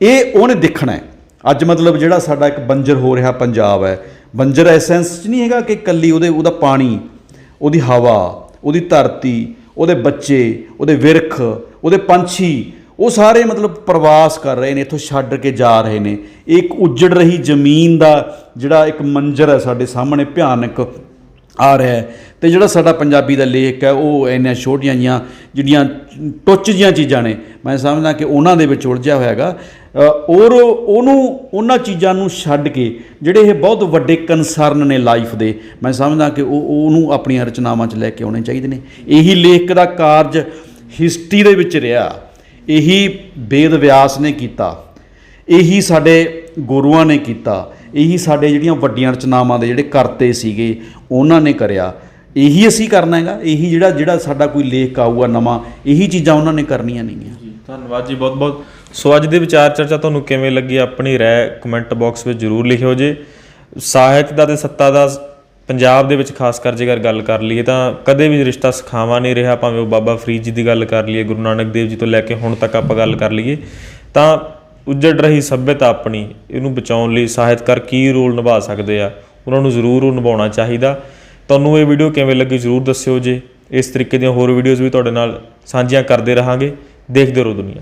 [SPEAKER 1] ਇਹ ਉਹਨੇ ਦੇਖਣਾ ਹੈ। ਅੱਜ ਜਿਹੜਾ ਸਾਡਾ ਇੱਕ ਬੰਜਰ ਹੋ ਰਿਹਾ ਪੰਜਾਬ ਹੈ, ਬੰਜਰ ਇਸ ਸੈਂਸ 'ਚ ਨਹੀਂ ਹੈਗਾ ਕਿ ਇਕੱਲੀ ਉਹਦਾ ਪਾਣੀ, ਉਹਦੀ ਹਵਾ, ਉਹਦੀ ਧਰਤੀ, ਉਹਦੇ ਬੱਚੇ, ਉਹਦੇ ਵਿਰਖ, ਉਹਦੇ ਪੰਛੀ, ਉਹ ਸਾਰੇ ਪ੍ਰਵਾਸ ਕਰ ਰਹੇ ਨੇ, ਇੱਥੋਂ ਛੱਡ ਕੇ ਜਾ ਰਹੇ ਨੇ। ਇੱਕ ਉੱਜੜ ਰਹੀ ਜ਼ਮੀਨ ਦਾ ਜਿਹੜਾ ਇੱਕ ਮੰਜ਼ਰ ਹੈ ਸਾਡੇ ਸਾਹਮਣੇ ਭਿਆਨਕ ਆ ਰਿਹਾ ਹੈ। ਅਤੇ ਜਿਹੜਾ ਸਾਡਾ ਪੰਜਾਬੀ ਦਾ ਲੇਖ ਹੈ ਉਹ ਇੰਨੀਆਂ ਛੋਟੀਆਂ ਜਿਹੀਆਂ ਜਿਹੜੀਆਂ ਟੁੱਚ ਜਿਹੀਆਂ ਚੀਜ਼ਾਂ ਨੇ, ਮੈਂ ਸਮਝਦਾ ਕਿ ਉਹਨਾਂ ਦੇ ਵਿੱਚ ਉਲਝਿਆ ਹੋਇਆ ਹੈਗਾ। ਔਰ ਉਹਨਾਂ ਚੀਜ਼ਾਂ ਨੂੰ ਛੱਡ ਕੇ ਜਿਹੜੇ ਇਹ ਬਹੁਤ ਵੱਡੇ ਕਨਸਰਨ ਨੇ ਲਾਈਫ ਦੇ, ਮੈਂ ਸਮਝਦਾ ਕਿ ਉਹਨੂੰ ਆਪਣੀਆਂ ਰਚਨਾਵਾਂ 'ਚ ਲੈ ਕੇ ਆਉਣੇ ਚਾਹੀਦੇ ਨੇ। ਇਹੀ ਲੇਖਕ ਦਾ ਕਾਰਜ ਹਿਸਟਰੀ ਦੇ ਵਿੱਚ ਰਿਹਾ, ਇਹੀ ਵੇਦ ਵਿਆਸ ਨੇ ਕੀਤਾ, ਇਹੀ ਸਾਡੇ ਗੁਰੂਆਂ ਨੇ ਕੀਤਾ, ਇਹੀ ਸਾਡੇ ਜਿਹੜੀਆਂ ਵੱਡੀਆਂ ਰਚਨਾਵਾਂ ਦੇ ਜਿਹੜੇ ਕਰਤੇ ਸੀਗੇ ਉਹਨਾਂ ਨੇ ਕਰਿਆ। ਇਹੀ ਅਸੀਂ ਕਰਨਾ ਹੈਗਾ, ਇਹੀ ਜਿਹੜਾ ਸਾਡਾ ਕੋਈ ਲੇਖ ਆਊਗਾ ਨਵਾਂ, ਇਹੀ ਚੀਜ਼ਾਂ ਉਹਨਾਂ ਨੇ ਕਰਨੀਆਂ ਨੇਗੀਆਂ।
[SPEAKER 2] ਧੰਨਵਾਦ ਜੀ, ਬਹੁਤ ਬਹੁਤ। ਸੋ ਅੱਜ ਦੇ ਵਿਚਾਰ ਚਰਚਾ ਤੁਹਾਨੂੰ ਕਿਵੇਂ ਲੱਗੀ, ਆਪਣੀ ਰਾਏ ਕਮੈਂਟ ਬਾਕਸ ਵਿੱਚ ਜ਼ਰੂਰ ਲਿਖਿਓ ਜੇ। ਸਾਹਿਤ ਦਾ ਅਤੇ ਸੱਤਾ ਦਾ ਪੰਜਾਬ ਦੇ ਵਿੱਚ ਖਾਸ ਕਰ ਜੇਕਰ ਗੱਲ ਕਰ ਲਈਏ ਤਾਂ ਕਦੇ ਵੀ ਰਿਸ਼ਤਾ ਸਖਾਵਾਂ ਨਹੀਂ ਰਿਹਾ, ਭਾਵੇਂ ਉਹ ਬਾਬਾ ਫਰੀਦ ਜੀ ਦੀ ਗੱਲ ਕਰ ਲਈਏ, ਗੁਰੂ ਨਾਨਕ ਦੇਵ ਜੀ ਤੋਂ ਲੈ ਕੇ ਹੁਣ ਤੱਕ ਆਪਾਂ ਗੱਲ ਕਰ ਲਈਏ, ਤਾਂ ਉੱਜੜ ਰਹੀ ਸੱਭਿਅਤਾ ਆਪਣੀ, ਇਹਨੂੰ ਬਚਾਉਣ ਲਈ ਸਾਹਿਤਕਾਰ ਕੀ ਰੋਲ ਨਿਭਾ ਸਕਦੇ ਆ, ਉਹਨਾਂ ਨੂੰ ਜ਼ਰੂਰ ਉਹ ਨਿਭਾਉਣਾ ਚਾਹੀਦਾ। ਤੁਹਾਨੂੰ ਇਹ ਵੀਡੀਓ ਕਿਵੇਂ ਲੱਗੀ ਜ਼ਰੂਰ ਦੱਸਿਓ ਜੇ। ਇਸ ਤਰੀਕੇ ਦੀਆਂ ਹੋਰ ਵੀਡੀਓਜ਼ ਵੀ ਤੁਹਾਡੇ ਨਾਲ ਸਾਂਝੀਆਂ ਕਰਦੇ ਰਹਾਂਗੇ। ਦੇਖਦੇ ਰਹੋ ਦੁਨੀਆ।